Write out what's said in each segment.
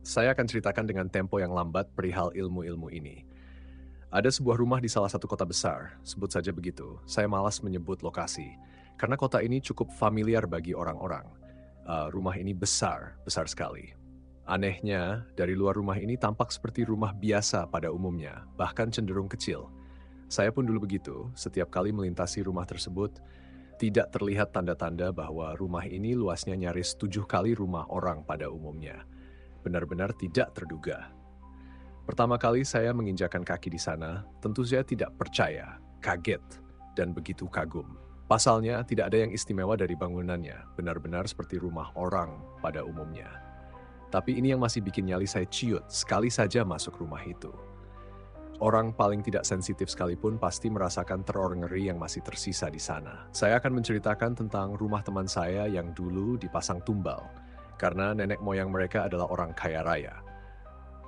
Saya akan ceritakan dengan tempo yang lambat perihal ilmu-ilmu ini. Ada sebuah rumah di salah satu kota besar, sebut saja begitu. Saya malas menyebut lokasi, karena kota ini cukup familiar bagi orang-orang. Rumah ini besar, besar sekali. Anehnya, dari luar rumah ini tampak seperti rumah biasa pada umumnya, bahkan cenderung kecil. Saya pun dulu begitu, setiap kali melintasi rumah tersebut, tidak terlihat tanda-tanda bahwa rumah ini luasnya nyaris 7 kali rumah orang pada umumnya. Benar-benar tidak terduga. Pertama kali saya menginjakan kaki di sana, tentu saya tidak percaya, kaget, dan begitu kagum. Pasalnya, tidak ada yang istimewa dari bangunannya, benar-benar seperti rumah orang pada umumnya. Tapi ini yang masih bikin nyali saya ciut sekali saja masuk rumah itu. Orang paling tidak sensitif sekalipun pasti merasakan teror ngeri yang masih tersisa di sana. Saya akan menceritakan tentang rumah teman saya yang dulu dipasang tumbal, karena nenek moyang mereka adalah orang kaya raya.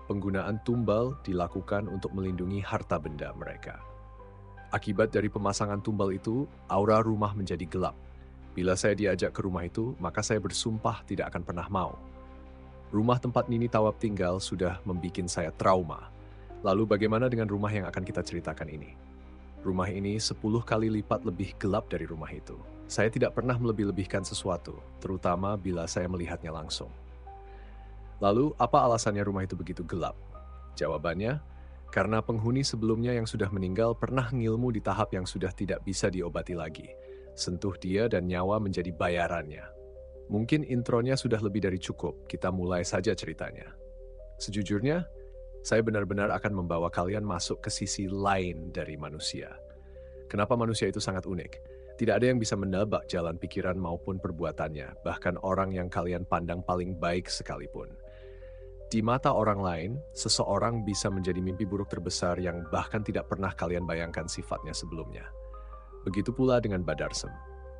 Penggunaan tumbal dilakukan untuk melindungi harta benda mereka. Akibat dari pemasangan tumbal itu, aura rumah menjadi gelap. Bila saya diajak ke rumah itu, maka saya bersumpah tidak akan pernah mau. Rumah tempat Nini Tawab tinggal sudah membuat saya trauma. Lalu bagaimana dengan rumah yang akan kita ceritakan ini? Rumah ini 10 kali lipat lebih gelap dari rumah itu. Saya tidak pernah melebih-lebihkan sesuatu, terutama bila saya melihatnya langsung. Lalu, apa alasannya rumah itu begitu gelap? Jawabannya, karena penghuni sebelumnya yang sudah meninggal pernah ngilmu di tahap yang sudah tidak bisa diobati lagi. Sentuh dia dan nyawa menjadi bayarannya. Mungkin intronya sudah lebih dari cukup, kita mulai saja ceritanya. Sejujurnya, saya benar-benar akan membawa kalian masuk ke sisi lain dari manusia. Kenapa manusia itu sangat unik? Tidak ada yang bisa menebak jalan pikiran maupun perbuatannya, bahkan orang yang kalian pandang paling baik sekalipun. Di mata orang lain, seseorang bisa menjadi mimpi buruk terbesar yang bahkan tidak pernah kalian bayangkan sifatnya sebelumnya. Begitu pula dengan Badarsem.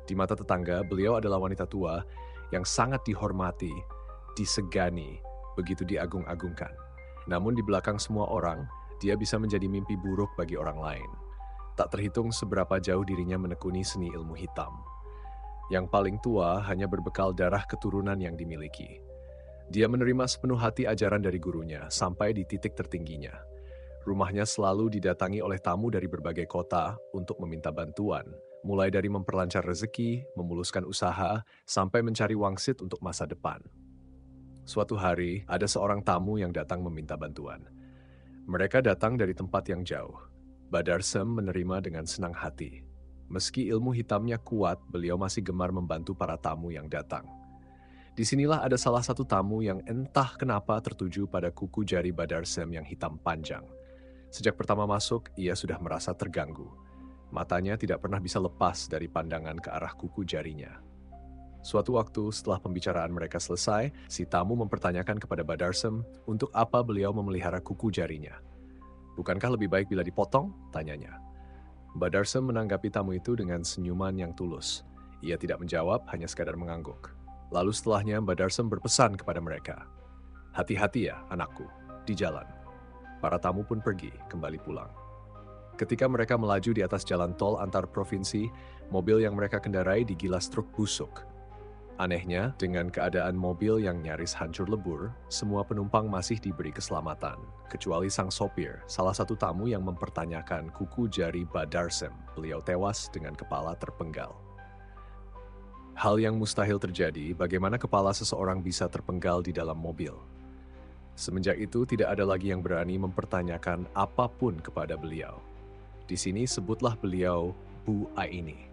Di mata tetangga, beliau adalah wanita tua yang sangat dihormati, disegani, begitu diagung-agungkan. Namun di belakang semua orang, dia bisa menjadi mimpi buruk bagi orang lain. Tak terhitung seberapa jauh dirinya menekuni seni ilmu hitam. Yang paling tua hanya berbekal darah keturunan yang dimiliki. Dia menerima sepenuh hati ajaran dari gurunya sampai di titik tertingginya. Rumahnya selalu didatangi oleh tamu dari berbagai kota untuk meminta bantuan, mulai dari memperlancar rezeki, memuluskan usaha, sampai mencari wangsit untuk masa depan. Suatu hari, ada seorang tamu yang datang meminta bantuan. Mereka datang dari tempat yang jauh. Badarsem menerima dengan senang hati. Meski ilmu hitamnya kuat, beliau masih gemar membantu para tamu yang datang. Disinilah ada salah satu tamu yang entah kenapa tertuju pada kuku jari Badarsem yang hitam panjang. Sejak pertama masuk, ia sudah merasa terganggu. Matanya tidak pernah bisa lepas dari pandangan ke arah kuku jarinya. Suatu waktu setelah pembicaraan mereka selesai, si tamu mempertanyakan kepada Badarsem untuk apa beliau memelihara kuku jarinya. Bukankah lebih baik bila dipotong? Tanyanya. Badarsem menanggapi tamu itu dengan senyuman yang tulus. Ia tidak menjawab, hanya sekadar mengangguk. Lalu setelahnya Badarsem berpesan kepada mereka. Hati-hati ya anakku, di jalan. Para tamu pun pergi, kembali pulang. Ketika mereka melaju di atas jalan tol antar provinsi, mobil yang mereka kendarai digilas truk busuk. Anehnya, dengan keadaan mobil yang nyaris hancur lebur, semua penumpang masih diberi keselamatan, kecuali sang sopir, salah satu tamu yang mempertanyakan kuku jari Badarsem. Beliau tewas dengan kepala terpenggal. Hal yang mustahil terjadi, bagaimana kepala seseorang bisa terpenggal di dalam mobil. Semenjak itu, tidak ada lagi yang berani mempertanyakan apapun kepada beliau. Di sini sebutlah beliau Bu Aini.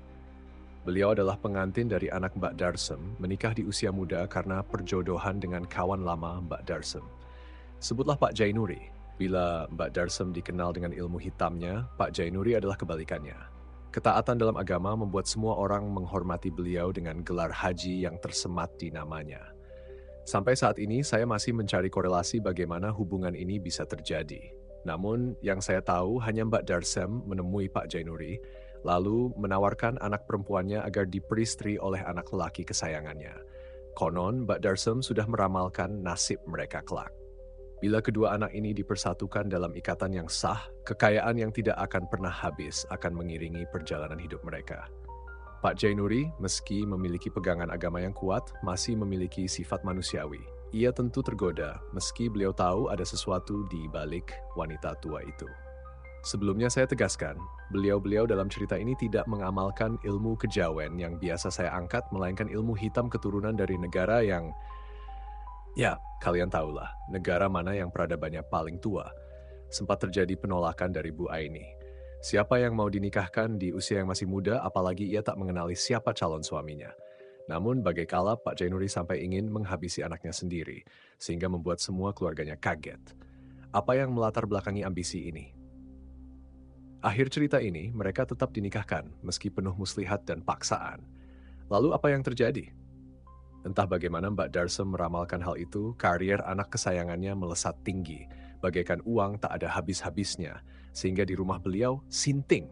Beliau adalah pengantin dari anak Mbak Darsem, menikah di usia muda karena perjodohan dengan kawan lama Mbak Darsem. Sebutlah Pak Jainuri. Bila Mbak Darsem dikenal dengan ilmu hitamnya, Pak Jainuri adalah kebalikannya. Ketaatan dalam agama membuat semua orang menghormati beliau dengan gelar haji yang tersemat di namanya. Sampai saat ini saya masih mencari korelasi bagaimana hubungan ini bisa terjadi. Namun yang saya tahu hanya Mbak Darsem menemui Pak Jainuri, lalu menawarkan anak perempuannya agar diperistri oleh anak lelaki kesayangannya. Konon, Mbak Darsem sudah meramalkan nasib mereka kelak. Bila kedua anak ini dipersatukan dalam ikatan yang sah, kekayaan yang tidak akan pernah habis akan mengiringi perjalanan hidup mereka. Pak Jainuri, meski memiliki pegangan agama yang kuat, masih memiliki sifat manusiawi. Ia tentu tergoda, meski beliau tahu ada sesuatu di balik wanita tua itu. Sebelumnya saya tegaskan, beliau-beliau dalam cerita ini tidak mengamalkan ilmu kejawen yang biasa saya angkat, melainkan ilmu hitam keturunan dari negara yang, ya, kalian tahulah, negara mana yang peradabannya paling tua. Sempat terjadi penolakan dari Bu Aini. Siapa yang mau dinikahkan di usia yang masih muda, apalagi ia tak mengenali siapa calon suaminya. Namun bagai kala Pak Jainuri sampai ingin menghabisi anaknya sendiri, sehingga membuat semua keluarganya kaget. Apa yang melatar belakangi ambisi ini? Akhir cerita ini, mereka tetap dinikahkan, meski penuh muslihat dan paksaan. Lalu apa yang terjadi? Entah bagaimana Mbak Darsem meramalkan hal itu, karier anak kesayangannya melesat tinggi, bagaikan uang tak ada habis-habisnya, sehingga di rumah beliau sinting.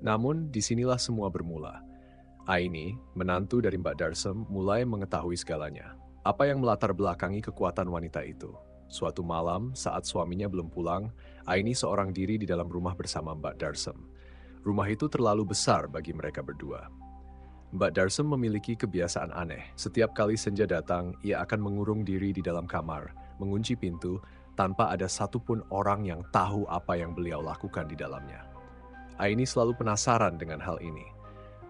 Namun disinilah semua bermula. Aini, menantu dari Mbak Darsem, mulai mengetahui segalanya. Apa yang melatar belakangi kekuatan wanita itu? Suatu malam, saat suaminya belum pulang, Aini seorang diri di dalam rumah bersama Mbak Darsem. Rumah itu terlalu besar bagi mereka berdua. Mbak Darsem memiliki kebiasaan aneh. Setiap kali senja datang, ia akan mengurung diri di dalam kamar, mengunci pintu, tanpa ada satupun orang yang tahu apa yang beliau lakukan di dalamnya. Aini selalu penasaran dengan hal ini.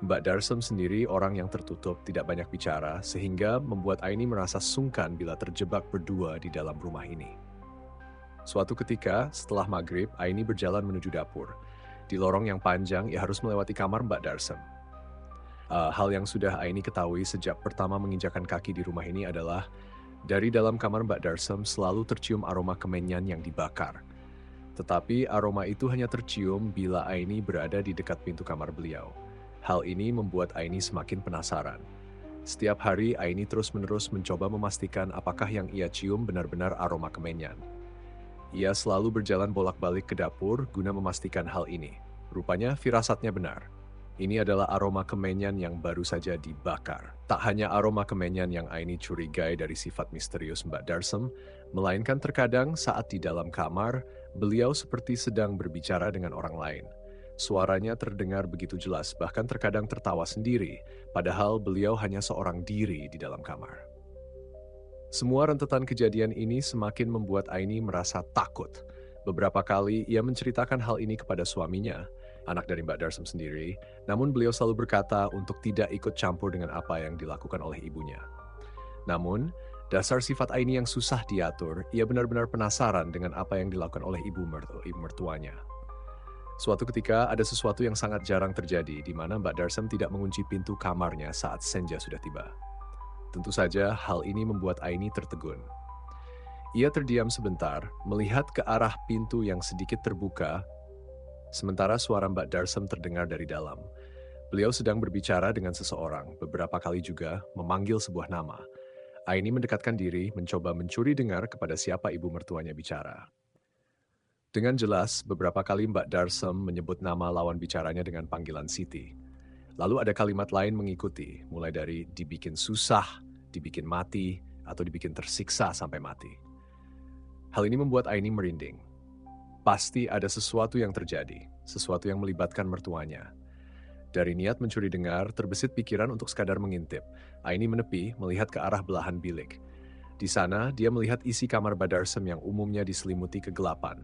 Mbak Darsem sendiri orang yang tertutup, tidak banyak bicara, sehingga membuat Aini merasa sungkan bila terjebak berdua di dalam rumah ini. Suatu ketika, setelah maghrib, Aini berjalan menuju dapur. Di lorong yang panjang, ia harus melewati kamar Mbak Darsem. Hal yang sudah Aini ketahui sejak pertama menginjakan kaki di rumah ini adalah dari dalam kamar Mbak Darsem selalu tercium aroma kemenyan yang dibakar. Tetapi aroma itu hanya tercium bila Aini berada di dekat pintu kamar beliau. Hal ini membuat Aini semakin penasaran. Setiap hari Aini terus-menerus mencoba memastikan apakah yang ia cium benar-benar aroma kemenyan. Ia selalu berjalan bolak-balik ke dapur guna memastikan hal ini. Rupanya firasatnya benar. Ini adalah aroma kemenyan yang baru saja dibakar. Tak hanya aroma kemenyan yang Aini curigai dari sifat misterius Mbak Darsem, melainkan terkadang saat di dalam kamar, beliau seperti sedang berbicara dengan orang lain. Suaranya terdengar begitu jelas, bahkan terkadang tertawa sendiri, padahal beliau hanya seorang diri di dalam kamar. Semua rentetan kejadian ini semakin membuat Aini merasa takut. Beberapa kali ia menceritakan hal ini kepada suaminya, anak dari Mbak Darsem sendiri, namun beliau selalu berkata untuk tidak ikut campur dengan apa yang dilakukan oleh ibunya. Namun, dasar sifat Aini yang susah diatur, ia benar-benar penasaran dengan apa yang dilakukan oleh ibu mertuanya. Suatu ketika, ada sesuatu yang sangat jarang terjadi, di mana Mbak Darsem tidak mengunci pintu kamarnya saat senja sudah tiba. Tentu saja, hal ini membuat Aini tertegun. Ia terdiam sebentar, melihat ke arah pintu yang sedikit terbuka, sementara suara Mbak Darsem terdengar dari dalam. Beliau sedang berbicara dengan seseorang, beberapa kali juga memanggil sebuah nama. Aini mendekatkan diri, mencoba mencuri dengar kepada siapa ibu mertuanya bicara. Dengan jelas, beberapa kali Mbak Darsem menyebut nama lawan bicaranya dengan panggilan Siti. Lalu ada kalimat lain mengikuti, mulai dari dibikin susah, dibikin mati, atau dibikin tersiksa sampai mati. Hal ini membuat Aini merinding. Pasti ada sesuatu yang terjadi, sesuatu yang melibatkan mertuanya. Dari niat mencuri dengar, terbesit pikiran untuk sekadar mengintip. Aini menepi, melihat ke arah belahan bilik. Di sana, dia melihat isi kamar Mbak Darsem yang umumnya diselimuti kegelapan.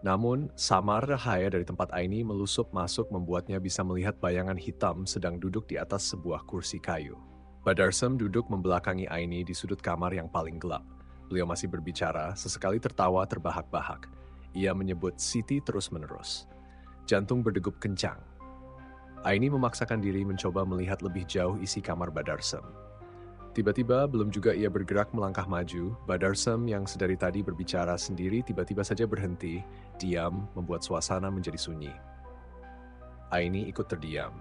Namun, samar cahaya dari tempat Aini melusup masuk membuatnya bisa melihat bayangan hitam sedang duduk di atas sebuah kursi kayu. Mbak Darsem duduk membelakangi Aini di sudut kamar yang paling gelap. Beliau masih berbicara, sesekali tertawa terbahak-bahak. Ia menyebut Siti terus-menerus. Jantung berdegup kencang. Aini memaksakan diri mencoba melihat lebih jauh isi kamar Mbak Darsem. Tiba-tiba, belum juga ia bergerak melangkah maju, Mbak Darsem yang sedari tadi berbicara sendiri tiba-tiba saja berhenti, diam, membuat suasana menjadi sunyi. Aini ikut terdiam.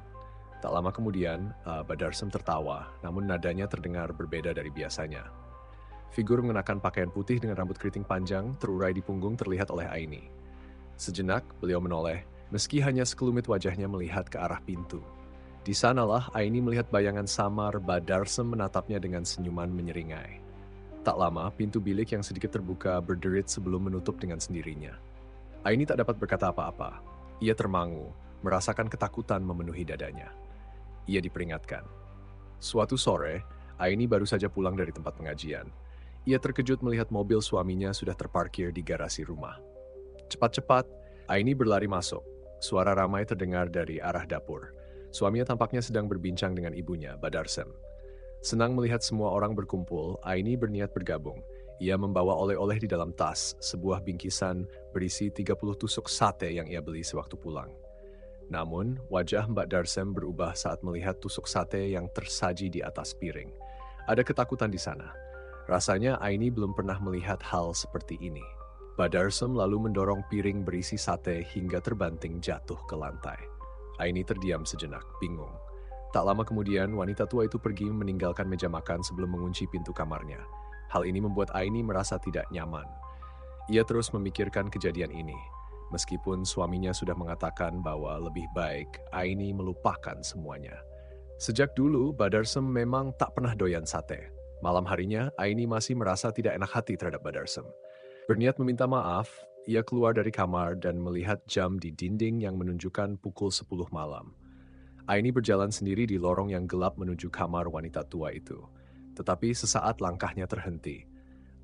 Tak lama kemudian, Mbak Darsem tertawa, namun nadanya terdengar berbeda dari biasanya. Figur mengenakan pakaian putih dengan rambut keriting panjang terurai di punggung terlihat oleh Aini. Sejenak, beliau menoleh, meski hanya sekelumit wajahnya melihat ke arah pintu. Di sanalah Aini melihat bayangan samar Mbak Darsem menatapnya dengan senyuman menyeringai. Tak lama, pintu bilik yang sedikit terbuka berderit sebelum menutup dengan sendirinya. Aini tak dapat berkata apa-apa. Ia termangu, merasakan ketakutan memenuhi dadanya. Ia diperingatkan. Suatu sore, Aini baru saja pulang dari tempat pengajian. Ia terkejut melihat mobil suaminya sudah terparkir di garasi rumah. Cepat-cepat, Aini berlari masuk. Suara ramai terdengar dari arah dapur. Suaminya tampaknya sedang berbincang dengan ibunya, Badarsem. Senang melihat semua orang berkumpul, Aini berniat bergabung. Ia membawa oleh-oleh di dalam tas, sebuah bingkisan berisi 30 tusuk sate yang ia beli sewaktu pulang. Namun, wajah Mbak Darsem berubah saat melihat tusuk sate yang tersaji di atas piring. Ada ketakutan di sana. Rasanya Aini belum pernah melihat hal seperti ini. Mbak Darsem lalu mendorong piring berisi sate hingga terbanting jatuh ke lantai. Aini terdiam sejenak, bingung. Tak lama kemudian, wanita tua itu pergi meninggalkan meja makan sebelum mengunci pintu kamarnya. Hal ini membuat Aini merasa tidak nyaman. Ia terus memikirkan kejadian ini. Meskipun suaminya sudah mengatakan bahwa lebih baik Aini melupakan semuanya. Sejak dulu, Badarsem memang tak pernah doyan sate. Malam harinya, Aini masih merasa tidak enak hati terhadap Badarsem. Berniat meminta maaf, ia keluar dari kamar dan melihat jam di dinding yang menunjukkan pukul 10 malam. Aini berjalan sendiri di lorong yang gelap menuju kamar wanita tua itu. Tetapi sesaat langkahnya terhenti.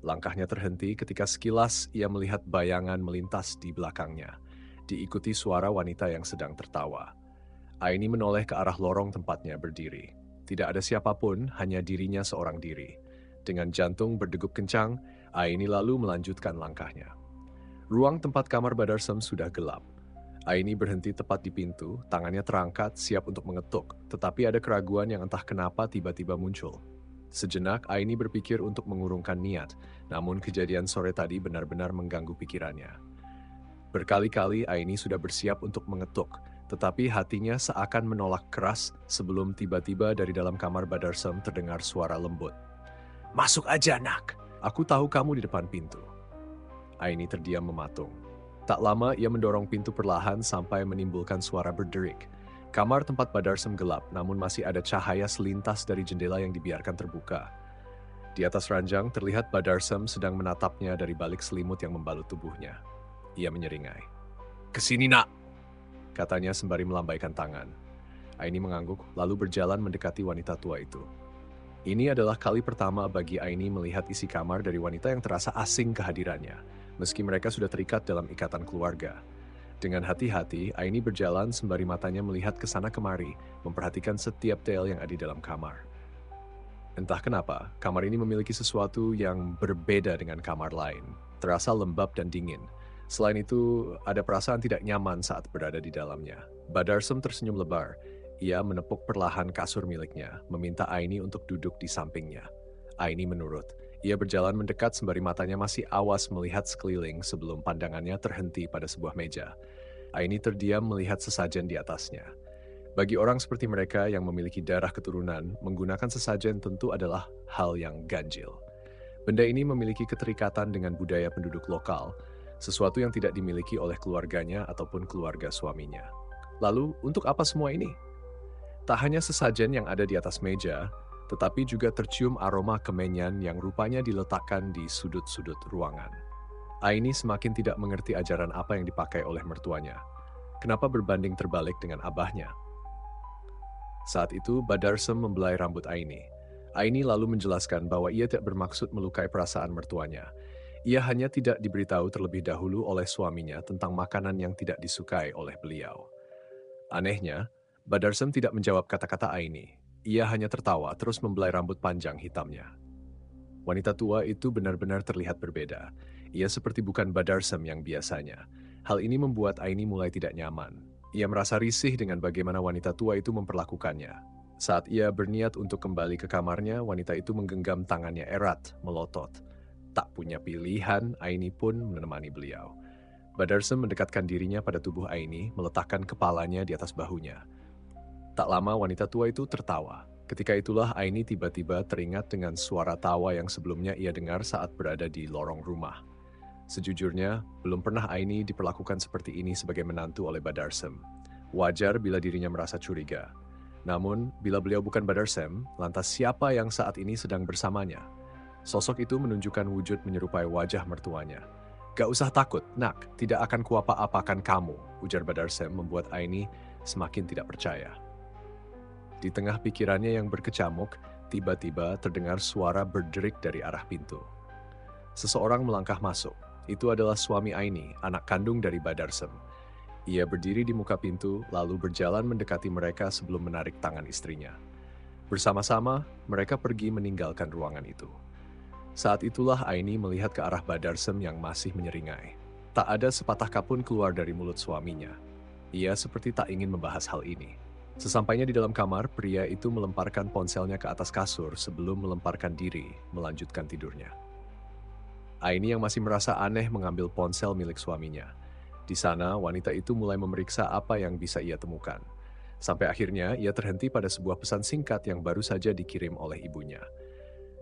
Langkahnya terhenti ketika sekilas ia melihat bayangan melintas di belakangnya, diikuti suara wanita yang sedang tertawa. Aini menoleh ke arah lorong tempatnya berdiri. Tidak ada siapapun, hanya dirinya seorang diri. Dengan jantung berdegup kencang, Aini lalu melanjutkan langkahnya. Ruang tempat kamar Badarsem sudah gelap. Aini berhenti tepat di pintu, tangannya terangkat siap untuk mengetuk, tetapi ada keraguan yang entah kenapa tiba-tiba muncul. Sejenak, Aini berpikir untuk mengurungkan niat, namun kejadian sore tadi benar-benar mengganggu pikirannya. Berkali-kali Aini sudah bersiap untuk mengetuk, tetapi hatinya seakan menolak keras sebelum tiba-tiba dari dalam kamar Badarsem terdengar suara lembut. "Masuk aja, nak. Aku tahu kamu di depan pintu." Aini terdiam mematung. Tak lama ia mendorong pintu perlahan sampai menimbulkan suara berderik. Kamar tempat Badarsem gelap, namun masih ada cahaya selintas dari jendela yang dibiarkan terbuka. Di atas ranjang terlihat Badarsem sedang menatapnya dari balik selimut yang membalut tubuhnya. Ia menyeringai. "Kesini, nak," katanya sembari melambaikan tangan. Aini mengangguk, lalu berjalan mendekati wanita tua itu. Ini adalah kali pertama bagi Aini melihat isi kamar dari wanita yang terasa asing kehadirannya, meski mereka sudah terikat dalam ikatan keluarga. Dengan hati-hati, Aini berjalan sembari matanya melihat ke sana kemari, memperhatikan setiap detail yang ada di dalam kamar. Entah kenapa, kamar ini memiliki sesuatu yang berbeda dengan kamar lain. Terasa lembab dan dingin. Selain itu, ada perasaan tidak nyaman saat berada di dalamnya. Badarsem tersenyum lebar. Ia menepuk perlahan kasur miliknya, meminta Aini untuk duduk di sampingnya. Aini menurut. Ia berjalan mendekat sembari matanya masih awas melihat sekeliling sebelum pandangannya terhenti pada sebuah meja. Aini terdiam melihat sesajen di atasnya. Bagi orang seperti mereka yang memiliki darah keturunan, menggunakan sesajen tentu adalah hal yang ganjil. Benda ini memiliki keterikatan dengan budaya penduduk lokal, sesuatu yang tidak dimiliki oleh keluarganya ataupun keluarga suaminya. Lalu, untuk apa semua ini? Tak hanya sesajen yang ada di atas meja, tetapi juga tercium aroma kemenyan yang rupanya diletakkan di sudut-sudut ruangan. Aini semakin tidak mengerti ajaran apa yang dipakai oleh mertuanya. Kenapa berbanding terbalik dengan abahnya? Saat itu, Badarsem membelai rambut Aini. Aini lalu menjelaskan bahwa ia tidak bermaksud melukai perasaan mertuanya. Ia hanya tidak diberitahu terlebih dahulu oleh suaminya tentang makanan yang tidak disukai oleh beliau. Anehnya, Badarsem tidak menjawab kata-kata Aini. Ia hanya tertawa terus membelai rambut panjang hitamnya. Wanita tua itu benar-benar terlihat berbeda. Ia seperti bukan Badarsem yang biasanya. Hal ini membuat Aini mulai tidak nyaman. Ia merasa risih dengan bagaimana wanita tua itu memperlakukannya. Saat ia berniat untuk kembali ke kamarnya, wanita itu menggenggam tangannya erat, melotot. Tak punya pilihan, Aini pun menemani beliau. Badarsem mendekatkan dirinya pada tubuh Aini, meletakkan kepalanya di atas bahunya. Tak lama wanita tua itu tertawa. Ketika itulah Aini tiba-tiba teringat dengan suara tawa yang sebelumnya ia dengar saat berada di lorong rumah. Sejujurnya, belum pernah Aini diperlakukan seperti ini sebagai menantu oleh Badarsem. Wajar bila dirinya merasa curiga. Namun, bila beliau bukan Badarsem, lantas siapa yang saat ini sedang bersamanya? Sosok itu menunjukkan wujud menyerupai wajah mertuanya. "Gak usah takut, nak, tidak akan kuapa-apakan kamu," ujar Badarsem membuat Aini semakin tidak percaya. Di tengah pikirannya yang berkecamuk, tiba-tiba terdengar suara berderik dari arah pintu. Seseorang melangkah masuk. Itu adalah suami Aini, anak kandung dari Badarsem. Ia berdiri di muka pintu, lalu berjalan mendekati mereka sebelum menarik tangan istrinya. Bersama-sama, mereka pergi meninggalkan ruangan itu. Saat itulah Aini melihat ke arah Badarsem yang masih menyeringai. Tak ada sepatah kata pun keluar dari mulut suaminya. Ia seperti tak ingin membahas hal ini. Sesampainya di dalam kamar, pria itu melemparkan ponselnya ke atas kasur sebelum melemparkan diri, melanjutkan tidurnya. Aini yang masih merasa aneh mengambil ponsel milik suaminya. Di sana, wanita itu mulai memeriksa apa yang bisa ia temukan. Sampai akhirnya, ia terhenti pada sebuah pesan singkat yang baru saja dikirim oleh ibunya.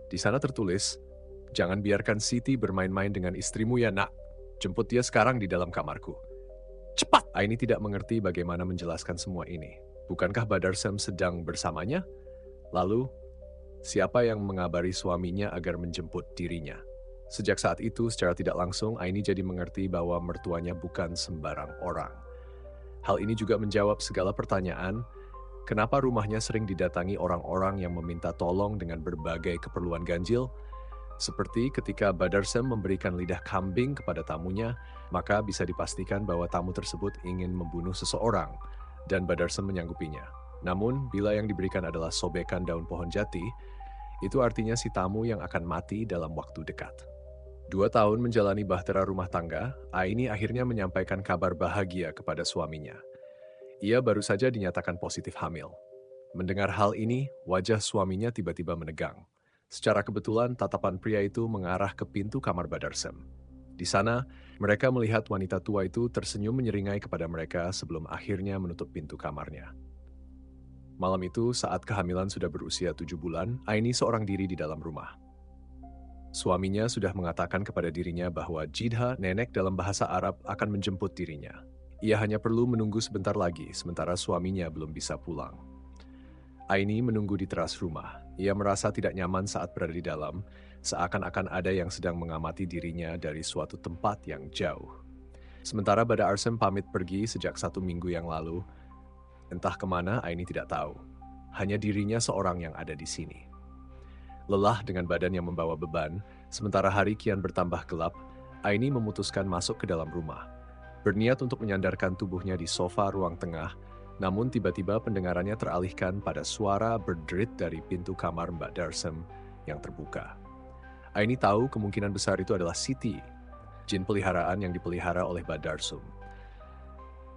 Di sana tertulis, "Jangan biarkan Siti bermain-main dengan istrimu ya nak. Jemput dia sekarang di dalam kamarku. Cepat!" Aini tidak mengerti bagaimana menjelaskan semua ini. Bukankah Badarsem sedang bersamanya? Lalu, siapa yang mengabari suaminya agar menjemput dirinya? Sejak saat itu, secara tidak langsung, Aini jadi mengerti bahwa mertuanya bukan sembarang orang. Hal ini juga menjawab segala pertanyaan, kenapa rumahnya sering didatangi orang-orang yang meminta tolong dengan berbagai keperluan ganjil. Seperti ketika Badarsem memberikan lidah kambing kepada tamunya, maka bisa dipastikan bahwa tamu tersebut ingin membunuh seseorang, dan Badarsem menyanggupinya. Namun, bila yang diberikan adalah sobekan daun pohon jati, itu artinya si tamu yang akan mati dalam waktu dekat. 2 tahun menjalani bahtera rumah tangga, Aini akhirnya menyampaikan kabar bahagia kepada suaminya. Ia baru saja dinyatakan positif hamil. Mendengar hal ini, wajah suaminya tiba-tiba menegang. Secara kebetulan, tatapan pria itu mengarah ke pintu kamar Badarsem. Di sana, mereka melihat wanita tua itu tersenyum menyeringai kepada mereka sebelum akhirnya menutup pintu kamarnya. Malam itu, saat kehamilan sudah berusia 7 bulan, Aini seorang diri di dalam rumah. Suaminya sudah mengatakan kepada dirinya bahwa Jidha, nenek dalam bahasa Arab, akan menjemput dirinya. Ia hanya perlu menunggu sebentar lagi, sementara suaminya belum bisa pulang. Aini menunggu di teras rumah. Ia merasa tidak nyaman saat berada di dalam, seakan-akan ada yang sedang mengamati dirinya dari suatu tempat yang jauh. Sementara Badarsem pamit pergi sejak 1 minggu yang lalu, entah kemana Aini tidak tahu. Hanya dirinya seorang yang ada di sini. Lelah dengan badan yang membawa beban, sementara hari kian bertambah gelap, Aini memutuskan masuk ke dalam rumah. Berniat untuk menyandarkan tubuhnya di sofa ruang tengah, namun tiba-tiba pendengarannya teralihkan pada suara berderit dari pintu kamar Mbak Darsem yang terbuka. Aini tahu kemungkinan besar itu adalah Siti, jin peliharaan yang dipelihara oleh Mbak Darsem.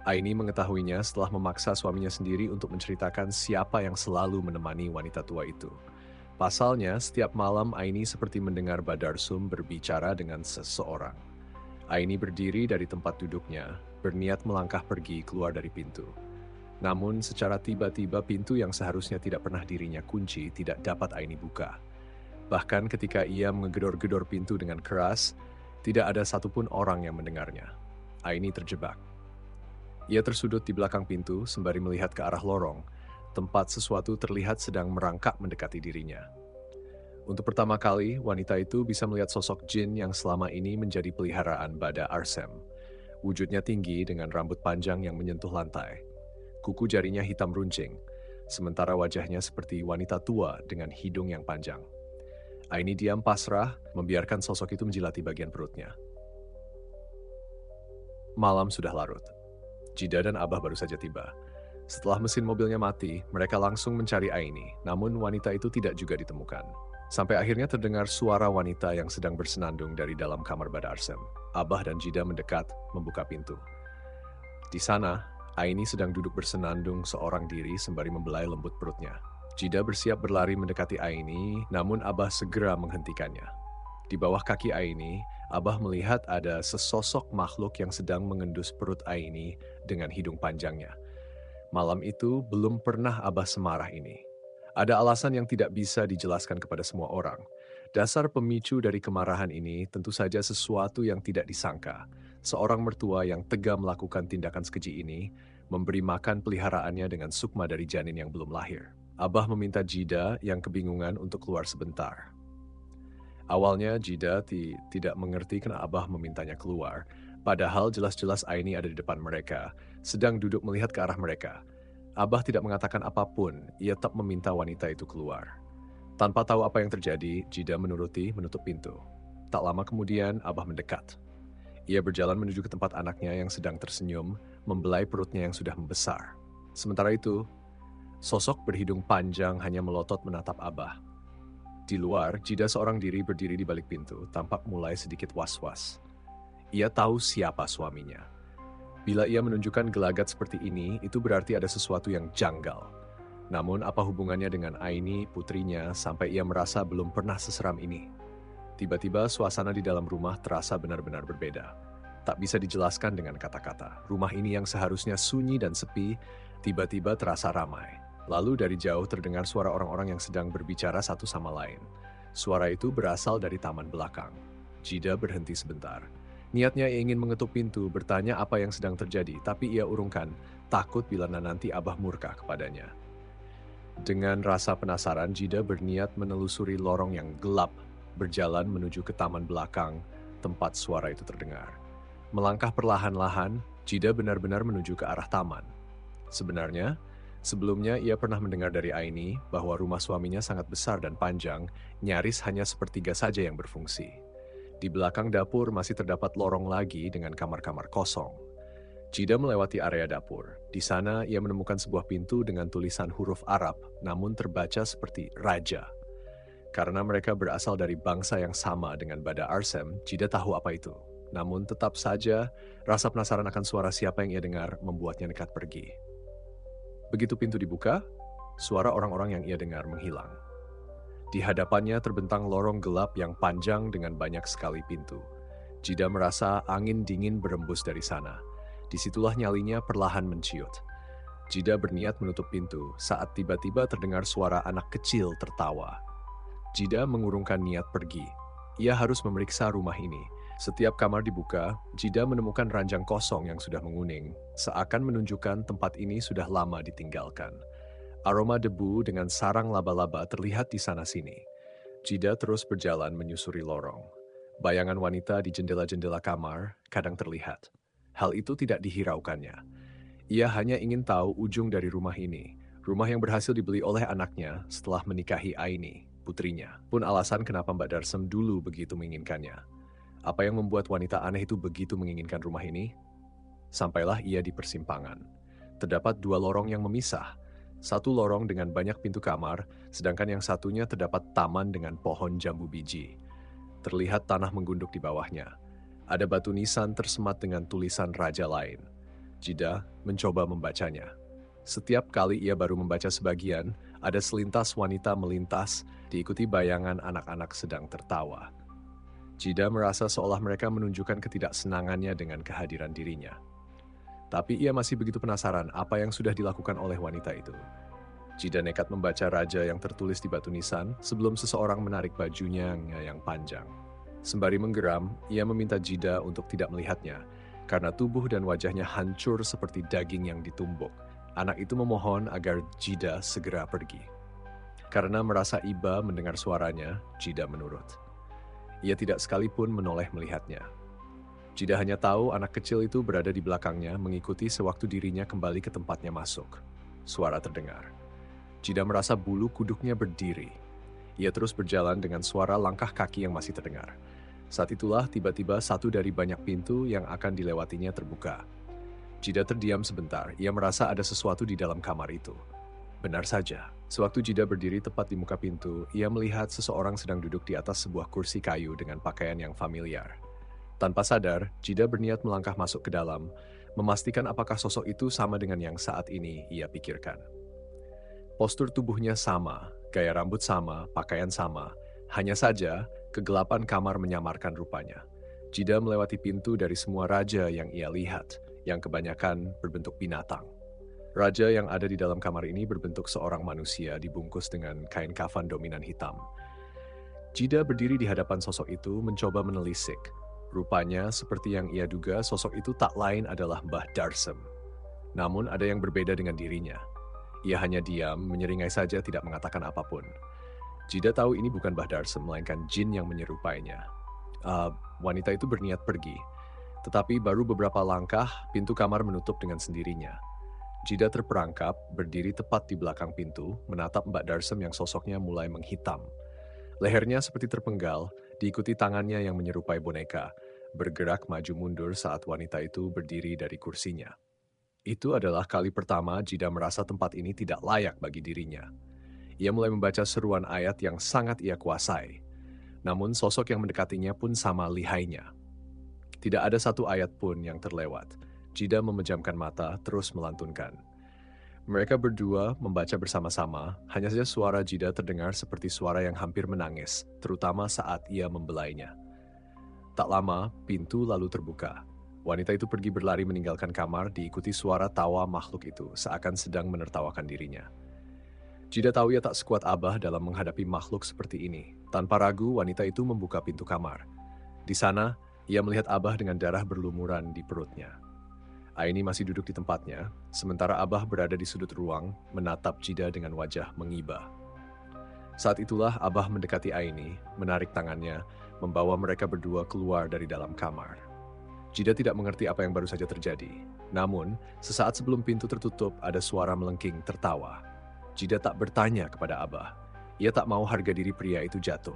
Aini mengetahuinya setelah memaksa suaminya sendiri untuk menceritakan siapa yang selalu menemani wanita tua itu. Pasalnya, setiap malam Aini seperti mendengar Badarsum berbicara dengan seseorang. Aini berdiri dari tempat duduknya, berniat melangkah pergi keluar dari pintu. Namun, secara tiba-tiba pintu yang seharusnya tidak pernah dirinya kunci tidak dapat Aini buka. Bahkan ketika ia menggedor-gedor pintu dengan keras, tidak ada satupun orang yang mendengarnya. Aini terjebak. Ia tersudut di belakang pintu sembari melihat ke arah lorong, tempat sesuatu terlihat sedang merangkak mendekati dirinya. Untuk pertama kali, wanita itu bisa melihat sosok jin yang selama ini menjadi peliharaan Badarsem. Wujudnya tinggi dengan rambut panjang yang menyentuh lantai. Kuku jarinya hitam runcing, sementara wajahnya seperti wanita tua dengan hidung yang panjang. Aini diam pasrah, membiarkan sosok itu menjilati bagian perutnya. Malam sudah larut. Jida dan Abah baru saja tiba. Setelah mesin mobilnya mati, mereka langsung mencari Aini, namun wanita itu tidak juga ditemukan. Sampai akhirnya terdengar suara wanita yang sedang bersenandung dari dalam kamar Badarsem. Abah dan Jida mendekat, membuka pintu. Di sana, Aini sedang duduk bersenandung seorang diri sembari membelai lembut perutnya. Jida bersiap berlari mendekati Aini, namun Abah segera menghentikannya. Di bawah kaki Aini, Abah melihat ada sesosok makhluk yang sedang mengendus perut Aini dengan hidung panjangnya. Malam itu belum pernah Abah semarah ini. Ada alasan yang tidak bisa dijelaskan kepada semua orang. Dasar pemicu dari kemarahan ini tentu saja sesuatu yang tidak disangka. Seorang mertua yang tega melakukan tindakan sekeji ini, memberi makan peliharaannya dengan sukma dari janin yang belum lahir. Abah meminta Jida yang kebingungan untuk keluar sebentar. Awalnya Jida tidak mengerti kenapa Abah memintanya keluar, padahal jelas-jelas Aini ada di depan mereka, sedang duduk melihat ke arah mereka. Abah tidak mengatakan apapun, ia tetap meminta wanita itu keluar. Tanpa tahu apa yang terjadi, Jida menuruti menutup pintu. Tak lama kemudian, Abah mendekat. Ia berjalan menuju ke tempat anaknya yang sedang tersenyum, membelai perutnya yang sudah membesar. Sementara itu, sosok berhidung panjang hanya melotot menatap Abah. Di luar, Jida seorang diri berdiri di balik pintu, tampak mulai sedikit was-was. Ia tahu siapa suaminya. Bila ia menunjukkan gelagat seperti ini, itu berarti ada sesuatu yang janggal. Namun apa hubungannya dengan Aini, putrinya, sampai ia merasa belum pernah seseram ini? Tiba-tiba suasana di dalam rumah terasa benar-benar berbeda. Tak bisa dijelaskan dengan kata-kata. Rumah ini yang seharusnya sunyi dan sepi, tiba-tiba terasa ramai. Lalu dari jauh terdengar suara orang-orang yang sedang berbicara satu sama lain. Suara itu berasal dari taman belakang. Jida berhenti sebentar. Niatnya ia ingin mengetuk pintu, bertanya apa yang sedang terjadi, tapi ia urungkan, takut bila nanti Abah murka kepadanya. Dengan rasa penasaran, Jida berniat menelusuri lorong yang gelap, berjalan menuju ke taman belakang, tempat suara itu terdengar. Melangkah perlahan-lahan, Jida benar-benar menuju ke arah taman. Sebenarnya, sebelumnya ia pernah mendengar dari Aini bahwa rumah suaminya sangat besar dan panjang, nyaris hanya sepertiga saja yang berfungsi. Di belakang dapur masih terdapat lorong lagi dengan kamar-kamar kosong. Jida melewati area dapur. Di sana ia menemukan sebuah pintu dengan tulisan huruf Arab, namun terbaca seperti Raja. Karena mereka berasal dari bangsa yang sama dengan Bada Arsem, Jida tahu apa itu. Namun tetap saja, rasa penasaran akan suara siapa yang ia dengar membuatnya nekat pergi. Begitu pintu dibuka, suara orang-orang yang ia dengar menghilang. Di hadapannya terbentang lorong gelap yang panjang dengan banyak sekali pintu. Jida merasa angin dingin berembus dari sana. Disitulah nyalinya perlahan menciut. Jida berniat menutup pintu saat tiba-tiba terdengar suara anak kecil tertawa. Jida mengurungkan niat pergi. Ia harus memeriksa rumah ini. Setiap kamar dibuka, Jida menemukan ranjang kosong yang sudah menguning, seakan menunjukkan tempat ini sudah lama ditinggalkan. Aroma debu dengan sarang laba-laba terlihat di sana-sini. Jida terus berjalan menyusuri lorong. Bayangan wanita di jendela-jendela kamar kadang terlihat. Hal itu tidak dihiraukannya. Ia hanya ingin tahu ujung dari rumah ini. Rumah yang berhasil dibeli oleh anaknya setelah menikahi Aini, putrinya. Pun alasan kenapa Mbak Darsem dulu begitu menginginkannya. Apa yang membuat wanita aneh itu begitu menginginkan rumah ini? Sampailah ia di persimpangan. Terdapat dua lorong yang memisah. Satu lorong dengan banyak pintu kamar, sedangkan yang satunya terdapat taman dengan pohon jambu biji. Terlihat tanah menggunduk di bawahnya. Ada batu nisan tersemat dengan tulisan raja lain. Jida mencoba membacanya. Setiap kali ia baru membaca sebagian, ada selintas wanita melintas, diikuti bayangan anak-anak sedang tertawa. Jida merasa seolah mereka menunjukkan ketidaksenangannya dengan kehadiran dirinya. Tapi ia masih begitu penasaran apa yang sudah dilakukan oleh wanita itu. Jida nekat membaca raja yang tertulis di batu nisan sebelum seseorang menarik bajunya yang panjang. Sembari menggeram, ia meminta Jida untuk tidak melihatnya, karena tubuh dan wajahnya hancur seperti daging yang ditumbuk. Anak itu memohon agar Jida segera pergi. Karena merasa iba mendengar suaranya, Jida menurut. Ia tidak sekalipun menoleh melihatnya. Jida hanya tahu anak kecil itu berada di belakangnya mengikuti sewaktu dirinya kembali ke tempatnya masuk. Suara terdengar. Jida merasa bulu kuduknya berdiri. Ia terus berjalan dengan suara langkah kaki yang masih terdengar. Saat itulah tiba-tiba satu dari banyak pintu yang akan dilewatinya terbuka. Jida terdiam sebentar, ia merasa ada sesuatu di dalam kamar itu. Benar saja, sewaktu Jida berdiri tepat di muka pintu, ia melihat seseorang sedang duduk di atas sebuah kursi kayu dengan pakaian yang familiar. Tanpa sadar, Jida berniat melangkah masuk ke dalam, memastikan apakah sosok itu sama dengan yang saat ini ia pikirkan. Postur tubuhnya sama, gaya rambut sama, pakaian sama. Hanya saja, kegelapan kamar menyamarkan rupanya. Jida melewati pintu dari semua raja yang ia lihat, yang kebanyakan berbentuk binatang. Raja yang ada di dalam kamar ini berbentuk seorang manusia dibungkus dengan kain kafan dominan hitam. Jida berdiri di hadapan sosok itu mencoba menelisik. Rupanya, seperti yang ia duga, sosok itu tak lain adalah Mbah Darsem. Namun ada yang berbeda dengan dirinya. Ia hanya diam, menyeringai saja tidak mengatakan apapun. Jida tahu ini bukan Mbah Darsem, melainkan jin yang menyerupainya. Wanita itu berniat pergi. Tetapi baru beberapa langkah, pintu kamar menutup dengan sendirinya. Jida terperangkap, berdiri tepat di belakang pintu, menatap Mbak Darsem yang sosoknya mulai menghitam. Lehernya seperti terpenggal, Diikuti tangannya yang menyerupai boneka, bergerak maju mundur saat wanita itu berdiri dari kursinya. Itu adalah kali pertama Jida merasa tempat ini tidak layak bagi dirinya. Ia mulai membaca seruan ayat yang sangat ia kuasai. Namun sosok yang mendekatinya pun sama lihainya. Tidak ada satu ayat pun yang terlewat. Jida memejamkan mata terus melantunkan. Mereka berdua membaca bersama-sama, hanya saja suara Jida terdengar seperti suara yang hampir menangis, terutama saat ia membelainya. Tak lama, pintu lalu terbuka. Wanita itu pergi berlari meninggalkan kamar diikuti suara tawa makhluk itu seakan sedang menertawakan dirinya. Jida tahu ia tak sekuat Abah dalam menghadapi makhluk seperti ini. Tanpa ragu, wanita itu membuka pintu kamar. Di sana, ia melihat Abah dengan darah berlumuran di perutnya. Aini masih duduk di tempatnya, sementara Abah berada di sudut ruang, menatap Jida dengan wajah mengibah. Saat itulah Abah mendekati Aini, menarik tangannya, membawa mereka berdua keluar dari dalam kamar. Jida tidak mengerti apa yang baru saja terjadi. Namun, sesaat sebelum pintu tertutup, ada suara melengking tertawa. Jida tak bertanya kepada Abah. Ia tak mau harga diri pria itu jatuh.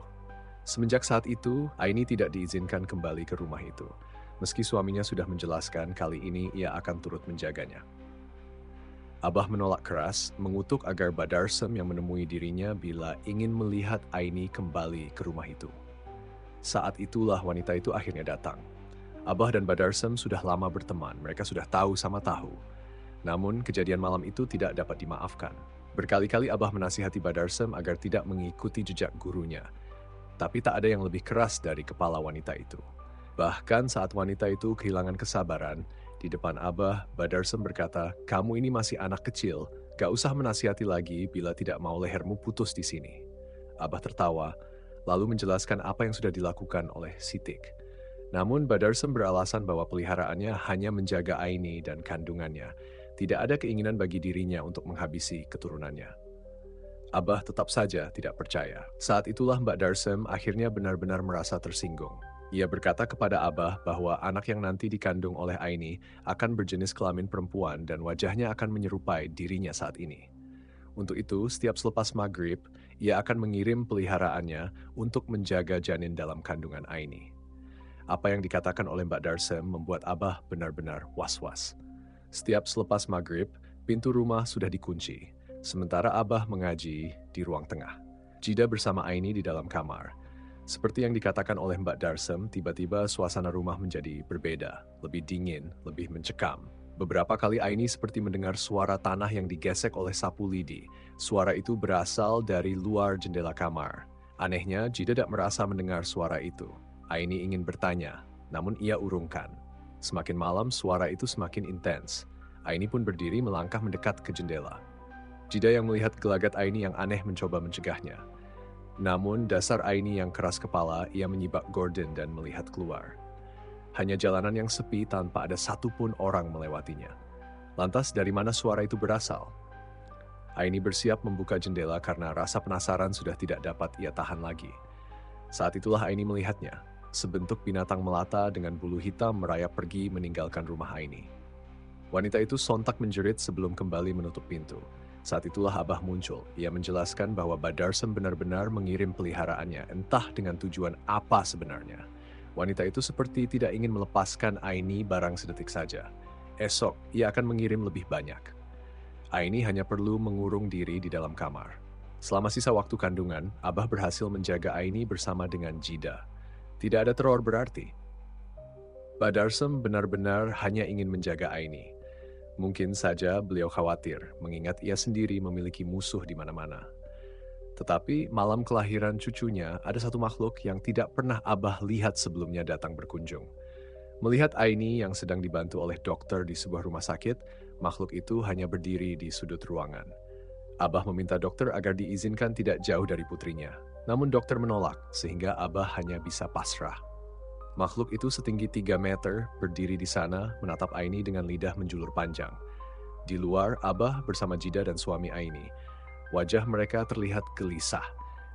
Semenjak saat itu, Aini tidak diizinkan kembali ke rumah itu. Meski suaminya sudah menjelaskan kali ini ia akan turut menjaganya. Abah menolak keras, mengutuk agar Badarsem yang menemui dirinya bila ingin melihat Aini kembali ke rumah itu. Saat itulah wanita itu akhirnya datang. Abah dan Badarsem sudah lama berteman, mereka sudah tahu sama tahu. Namun kejadian malam itu tidak dapat dimaafkan. Berkali-kali Abah menasihati Badarsem agar tidak mengikuti jejak gurunya. Tapi tak ada yang lebih keras dari kepala wanita itu. Bahkan saat wanita itu kehilangan kesabaran, di depan Abah, Badarsem berkata, "Kamu ini masih anak kecil, gak usah menasihati lagi bila tidak mau lehermu putus di sini." Abah tertawa, lalu menjelaskan apa yang sudah dilakukan oleh Sitik. Namun Badarsem beralasan bahwa peliharaannya hanya menjaga Aini dan kandungannya. Tidak ada keinginan bagi dirinya untuk menghabisi keturunannya. Abah tetap saja tidak percaya. Saat itulah Mbak Darsem akhirnya benar-benar merasa tersinggung. Ia berkata kepada Abah bahwa anak yang nanti dikandung oleh Aini akan berjenis kelamin perempuan dan wajahnya akan menyerupai dirinya saat ini. Untuk itu, setiap selepas maghrib, ia akan mengirim peliharaannya untuk menjaga janin dalam kandungan Aini. Apa yang dikatakan oleh Mbak Darsem membuat Abah benar-benar was-was. Setiap selepas maghrib, pintu rumah sudah dikunci, sementara Abah mengaji di ruang tengah. Jida bersama Aini di dalam kamar. Seperti yang dikatakan oleh Mbak Darsem, tiba-tiba suasana rumah menjadi berbeda, lebih dingin, lebih mencekam. Beberapa kali Aini seperti mendengar suara tanah yang digesek oleh sapu lidi. Suara itu berasal dari luar jendela kamar. Anehnya, Jida tidak merasa mendengar suara itu. Aini ingin bertanya, namun ia urungkan. Semakin malam, suara itu semakin intens. Aini pun berdiri melangkah mendekat ke jendela. Jida yang melihat gelagat Aini yang aneh mencoba mencegahnya. Namun, dasar Aini yang keras kepala, ia menyibak Gordon dan melihat keluar. Hanya jalanan yang sepi tanpa ada satupun orang melewatinya. Lantas, dari mana suara itu berasal? Aini bersiap membuka jendela karena rasa penasaran sudah tidak dapat ia tahan lagi. Saat itulah Aini melihatnya. Sebentuk binatang melata dengan bulu hitam merayap pergi meninggalkan rumah Aini. Wanita itu sontak menjerit sebelum kembali menutup pintu. Saat itulah Abah muncul. Ia menjelaskan bahwa Badarsem benar-benar mengirim peliharaannya, entah dengan tujuan apa sebenarnya. Wanita itu seperti tidak ingin melepaskan Aini barang sedetik saja. Esok, ia akan mengirim lebih banyak. Aini hanya perlu mengurung diri di dalam kamar. Selama sisa waktu kandungan, Abah berhasil menjaga Aini bersama dengan Jida. Tidak ada teror berarti. Badarsem benar-benar hanya ingin menjaga Aini. Mungkin saja beliau khawatir, mengingat ia sendiri memiliki musuh di mana-mana. Tetapi malam kelahiran cucunya, ada satu makhluk yang tidak pernah Abah lihat sebelumnya datang berkunjung. Melihat Aini yang sedang dibantu oleh dokter di sebuah rumah sakit, makhluk itu hanya berdiri di sudut ruangan. Abah meminta dokter agar diizinkan tidak jauh dari putrinya. Namun dokter menolak, sehingga Abah hanya bisa pasrah. Makhluk itu setinggi 3 meter, berdiri di sana, menatap Aini dengan lidah menjulur panjang. Di luar, Abah bersama Jida dan suami Aini. Wajah mereka terlihat gelisah.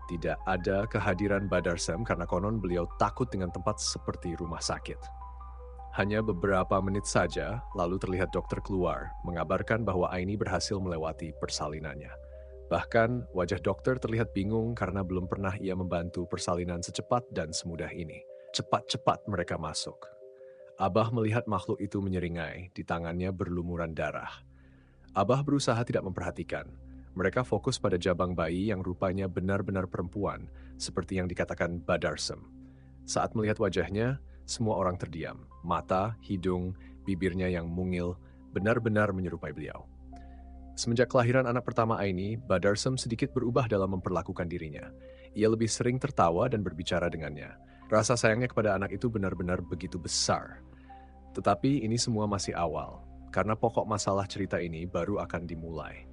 Tidak ada kehadiran Badarsem karena konon beliau takut dengan tempat seperti rumah sakit. Hanya beberapa menit saja, lalu terlihat dokter keluar, mengabarkan bahwa Aini berhasil melewati persalinannya. Bahkan, wajah dokter terlihat bingung karena belum pernah ia membantu persalinan secepat dan semudah ini. Cepat-cepat mereka masuk. Abah melihat makhluk itu menyeringai, di tangannya berlumuran darah. Abah berusaha tidak memperhatikan. Mereka fokus pada jabang bayi yang rupanya benar-benar perempuan, seperti yang dikatakan Badarsem. Saat melihat wajahnya, semua orang terdiam. Mata, hidung, bibirnya yang mungil, benar-benar menyerupai beliau. Semenjak kelahiran anak pertama Aini, Badarsem sedikit berubah dalam memperlakukan dirinya. Ia lebih sering tertawa dan berbicara dengannya. Rasa sayangnya kepada anak itu benar-benar begitu besar. Tetapi ini semua masih awal, karena pokok masalah cerita ini baru akan dimulai.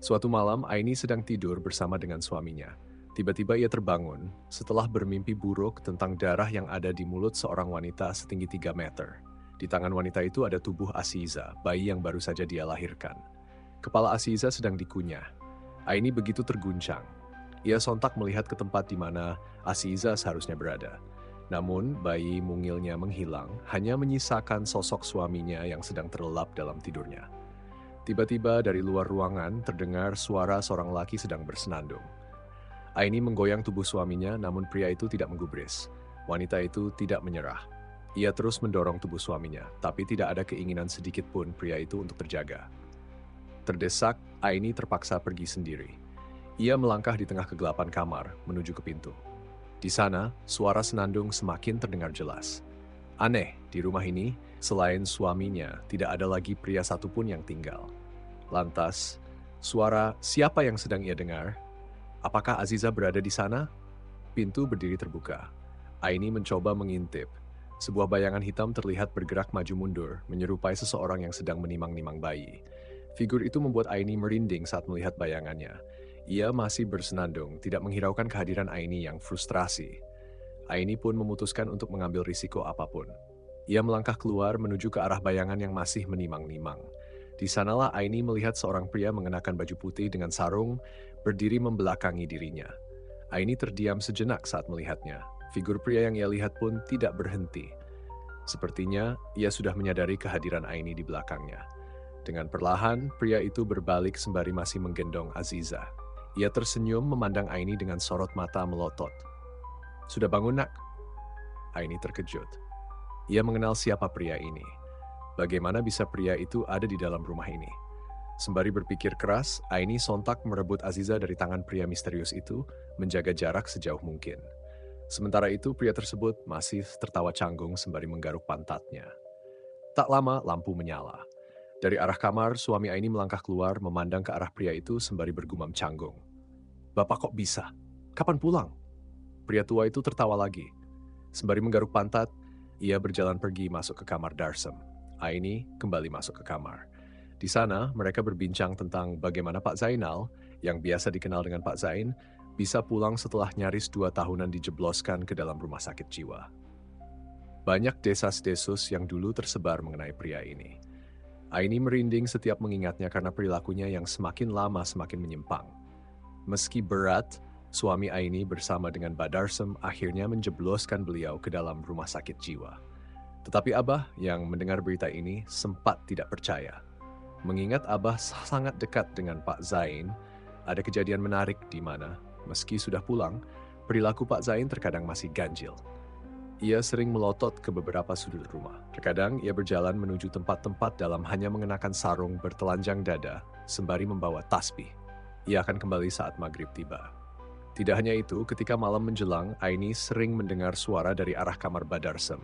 Suatu malam, Aini sedang tidur bersama dengan suaminya. Tiba-tiba ia terbangun setelah bermimpi buruk tentang darah yang ada di mulut seorang wanita setinggi 3 meter. Di tangan wanita itu ada tubuh Aziza, bayi yang baru saja dia lahirkan. Kepala Aziza sedang dikunyah. Aini begitu terguncang. Ia sontak melihat ke tempat di mana Aziza seharusnya berada. Namun, bayi mungilnya menghilang, hanya menyisakan sosok suaminya yang sedang terlelap dalam tidurnya. Tiba-tiba dari luar ruangan terdengar suara seorang laki sedang bersenandung. Aini menggoyang tubuh suaminya, namun pria itu tidak menggubris. Wanita itu tidak menyerah. Ia terus mendorong tubuh suaminya, tapi tidak ada keinginan sedikit pun pria itu untuk terjaga. Terdesak, Aini terpaksa pergi sendiri. Ia melangkah di tengah kegelapan kamar, menuju ke pintu. Di sana, suara senandung semakin terdengar jelas. Aneh, di rumah ini, selain suaminya, tidak ada lagi pria satupun yang tinggal. Lantas, suara siapa yang sedang ia dengar? Apakah Aziza berada di sana? Pintu berdiri terbuka. Aini mencoba mengintip. Sebuah bayangan hitam terlihat bergerak maju mundur, menyerupai seseorang yang sedang menimang-nimang bayi. Figur itu membuat Aini merinding saat melihat bayangannya. Ia masih bersenandung, tidak menghiraukan kehadiran Aini yang frustrasi. Aini pun memutuskan untuk mengambil risiko apapun. Ia melangkah keluar menuju ke arah bayangan yang masih menimang-nimang. Di sanalah Aini melihat seorang pria mengenakan baju putih dengan sarung, berdiri membelakangi dirinya. Aini terdiam sejenak saat melihatnya. Figur pria yang ia lihat pun tidak berhenti. Sepertinya ia sudah menyadari kehadiran Aini di belakangnya. Dengan perlahan, pria itu berbalik sembari masih menggendong Aziza. Ia tersenyum memandang Aini dengan sorot mata melotot. "Sudah bangun, nak?" Aini terkejut. Ia mengenal siapa pria ini. Bagaimana bisa pria itu ada di dalam rumah ini? Sembari berpikir keras, Aini sontak merebut Aziza dari tangan pria misterius itu, menjaga jarak sejauh mungkin. Sementara itu, pria tersebut masih tertawa canggung sembari menggaruk pantatnya. Tak lama, lampu menyala. Dari arah kamar, suami Aini melangkah keluar memandang ke arah pria itu sembari bergumam canggung. "Bapak kok bisa? Kapan pulang?" Pria tua itu tertawa lagi. Sembari menggaruk pantat, ia berjalan pergi masuk ke kamar Darsem. Aini kembali masuk ke kamar. Di sana, mereka berbincang tentang bagaimana Pak Zainal, yang biasa dikenal dengan Pak Zain, bisa pulang setelah nyaris 2 tahunan dijebloskan ke dalam rumah sakit jiwa. Banyak desas-desus yang dulu tersebar mengenai pria ini. Aini merinding setiap mengingatnya karena perilakunya yang semakin lama semakin menyimpang. Meski berat, suami Aini bersama dengan Badarsem akhirnya menjebloskan beliau ke dalam rumah sakit jiwa. Tetapi Abah yang mendengar berita ini sempat tidak percaya. Mengingat Abah sangat dekat dengan Pak Zain, ada kejadian menarik di mana, meski sudah pulang, perilaku Pak Zain terkadang masih ganjil. Ia sering melotot ke beberapa sudut rumah. Terkadang ia berjalan menuju tempat-tempat dalam hanya mengenakan sarung bertelanjang dada, sembari membawa tasbih. Ia akan kembali saat maghrib tiba. Tidak hanya itu, ketika malam menjelang, Aini sering mendengar suara dari arah kamar Badarsem.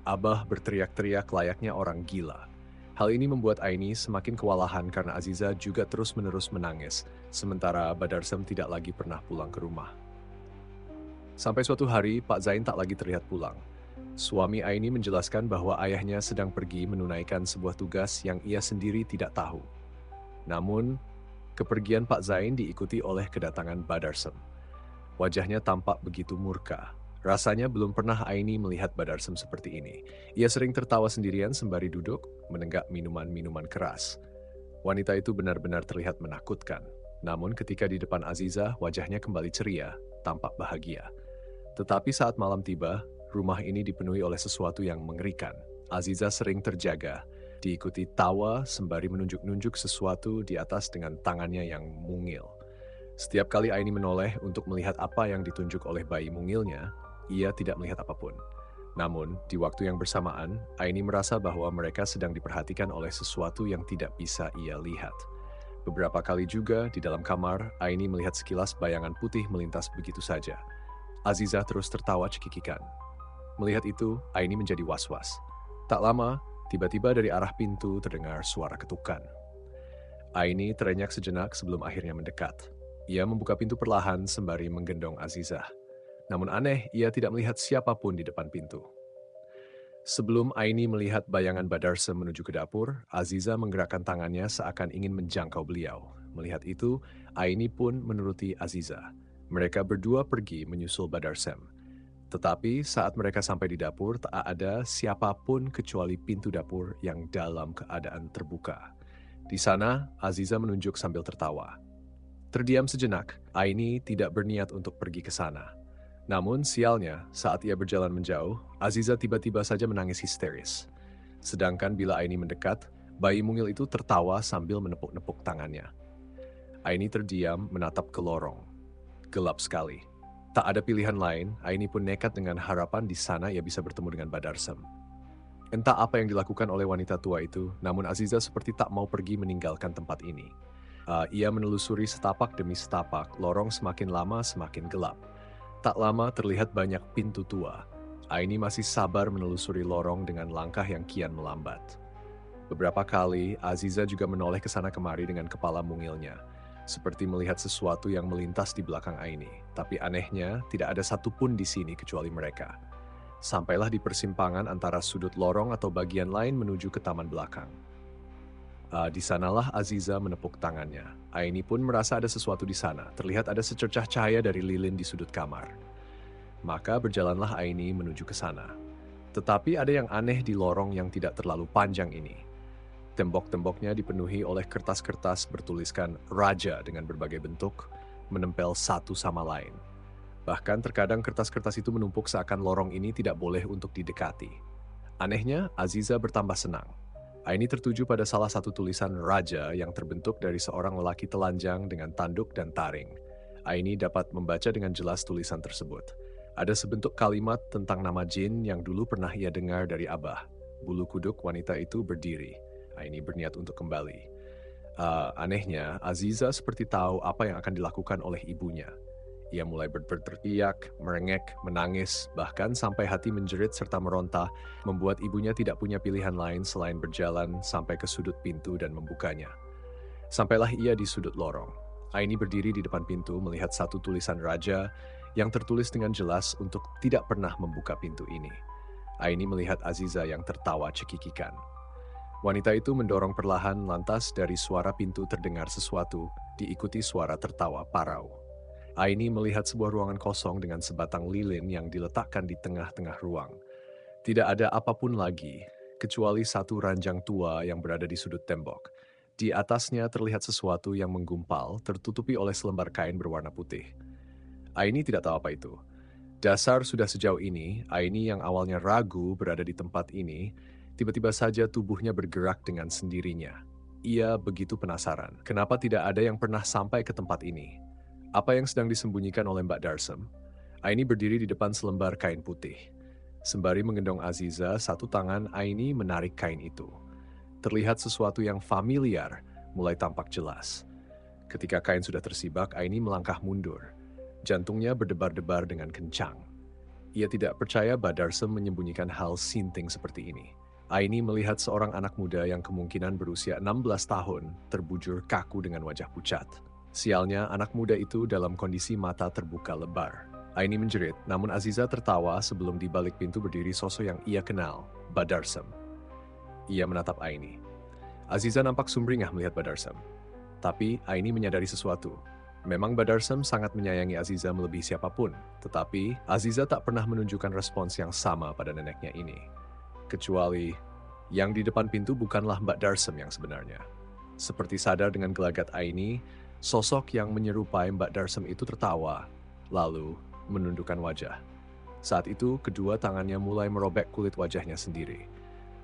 Abah berteriak-teriak layaknya orang gila. Hal ini membuat Aini semakin kewalahan karena Aziza juga terus-menerus menangis, sementara Badarsem tidak lagi pernah pulang ke rumah. Sampai suatu hari, Pak Zain tak lagi terlihat pulang. Suami Aini menjelaskan bahwa ayahnya sedang pergi menunaikan sebuah tugas yang ia sendiri tidak tahu. Namun, kepergian Pak Zain diikuti oleh kedatangan Badarsem. Wajahnya tampak begitu murka. Rasanya belum pernah Aini melihat Badarsem seperti ini. Ia sering tertawa sendirian sembari duduk, menenggak minuman-minuman keras. Wanita itu benar-benar terlihat menakutkan. Namun ketika di depan Aziza, wajahnya kembali ceria, tampak bahagia. Tetapi saat malam tiba, rumah ini dipenuhi oleh sesuatu yang mengerikan. Aziza sering terjaga, diikuti tawa sembari menunjuk-nunjuk sesuatu di atas dengan tangannya yang mungil. Setiap kali Aini menoleh untuk melihat apa yang ditunjuk oleh bayi mungilnya, ia tidak melihat apapun. Namun, di waktu yang bersamaan, Aini merasa bahwa mereka sedang diperhatikan oleh sesuatu yang tidak bisa ia lihat. Beberapa kali juga di dalam kamar, Aini melihat sekilas bayangan putih melintas begitu saja. Aziza terus tertawa cekikikan. Melihat itu, Aini menjadi was-was. Tak lama, tiba-tiba dari arah pintu terdengar suara ketukan. Aini terenyak sejenak sebelum akhirnya mendekat. Ia membuka pintu perlahan sembari menggendong Azizah. Namun aneh, ia tidak melihat siapapun di depan pintu. Sebelum Aini melihat bayangan Badarsem menuju ke dapur, Aziza menggerakkan tangannya seakan ingin menjangkau beliau. Melihat itu, Aini pun menuruti Aziza. Mereka berdua pergi menyusul Badarsem. Tetapi saat mereka sampai di dapur, tak ada siapapun kecuali pintu dapur yang dalam keadaan terbuka. Di sana, Aziza menunjuk sambil tertawa. Terdiam sejenak, Aini tidak berniat untuk pergi ke sana. Namun sialnya, saat ia berjalan menjauh, Aziza tiba-tiba saja menangis histeris. Sedangkan bila Aini mendekat, bayi mungil itu tertawa sambil menepuk-nepuk tangannya. Aini terdiam menatap ke lorong. Gelap sekali. Tak ada pilihan lain, Aini pun nekat dengan harapan di sana ia bisa bertemu dengan Badarsem. Entah apa yang dilakukan oleh wanita tua itu, namun Aziza seperti tak mau pergi meninggalkan tempat ini. Ia menelusuri setapak demi setapak, lorong semakin lama semakin gelap. Tak lama terlihat banyak pintu tua. Aini masih sabar menelusuri lorong dengan langkah yang kian melambat. Beberapa kali, Aziza juga menoleh ke sana kemari dengan kepala mungilnya, seperti melihat sesuatu yang melintas di belakang Aini. Tapi anehnya, tidak ada satupun di sini kecuali mereka. Sampailah di persimpangan antara sudut lorong atau bagian lain menuju ke taman belakang. Di sanalah Aziza menepuk tangannya. Aini pun merasa ada sesuatu di sana. Terlihat ada secercah cahaya dari lilin di sudut kamar. Maka berjalanlah Aini menuju ke sana. Tetapi ada yang aneh di lorong yang tidak terlalu panjang ini. Tembok-temboknya dipenuhi oleh kertas-kertas bertuliskan Raja dengan berbagai bentuk, menempel satu sama lain. Bahkan terkadang kertas-kertas itu menumpuk seakan lorong ini tidak boleh untuk didekati. Anehnya, Aziza bertambah senang. Aini tertuju pada salah satu tulisan Raja yang terbentuk dari seorang lelaki telanjang dengan tanduk dan taring. Aini dapat membaca dengan jelas tulisan tersebut. Ada sebentuk kalimat tentang nama jin yang dulu pernah ia dengar dari Abah. Bulu kuduk wanita itu berdiri. Aini berniat untuk kembali. Anehnya, Aziza seperti tahu apa yang akan dilakukan oleh ibunya. Ia mulai berteriak, merengek, menangis, bahkan sampai hati menjerit serta meronta, membuat ibunya tidak punya pilihan lain selain berjalan sampai ke sudut pintu dan membukanya. Sampailah ia di sudut lorong. Aini berdiri di depan pintu melihat satu tulisan Raja yang tertulis dengan jelas untuk tidak pernah membuka pintu ini. Aini melihat Aziza yang tertawa cekikikan. Wanita itu mendorong perlahan, lantas dari suara pintu terdengar sesuatu, diikuti suara tertawa parau. Aini melihat sebuah ruangan kosong dengan sebatang lilin yang diletakkan di tengah-tengah ruang. Tidak ada apapun lagi, kecuali satu ranjang tua yang berada di sudut tembok. Di atasnya terlihat sesuatu yang menggumpal, tertutupi oleh selembar kain berwarna putih. Aini tidak tahu apa itu. Dasar sudah sejauh ini, Aini yang awalnya ragu berada di tempat ini, tiba-tiba saja tubuhnya bergerak dengan sendirinya. Ia begitu penasaran, kenapa tidak ada yang pernah sampai ke tempat ini. Apa yang sedang disembunyikan oleh Mbak Darsem? Aini berdiri di depan selembar kain putih. Sembari menggendong Aziza, satu tangan Aini menarik kain itu. Terlihat sesuatu yang familiar mulai tampak jelas. Ketika kain sudah tersibak, Aini melangkah mundur. Jantungnya berdebar-debar dengan kencang. Ia tidak percaya Mbak Darsem menyembunyikan hal sinting seperti ini. Aini melihat seorang anak muda yang kemungkinan berusia 16 tahun terbujur kaku dengan wajah pucat. Sialnya, anak muda itu dalam kondisi mata terbuka lebar. Aini menjerit, namun Aziza tertawa sebelum di balik pintu berdiri sosok yang ia kenal, Badarsem. Ia menatap Aini. Aziza nampak sumringah melihat Badarsem. Tapi Aini menyadari sesuatu. Memang Badarsem sangat menyayangi Aziza melebihi siapapun, tetapi Aziza tak pernah menunjukkan respons yang sama pada neneknya ini. Kecuali, yang di depan pintu bukanlah Mbak Darsem yang sebenarnya. Seperti sadar dengan gelagat Aini, sosok yang menyerupai Mbak Darsem itu tertawa, lalu menundukkan wajah. Saat itu, kedua tangannya mulai merobek kulit wajahnya sendiri.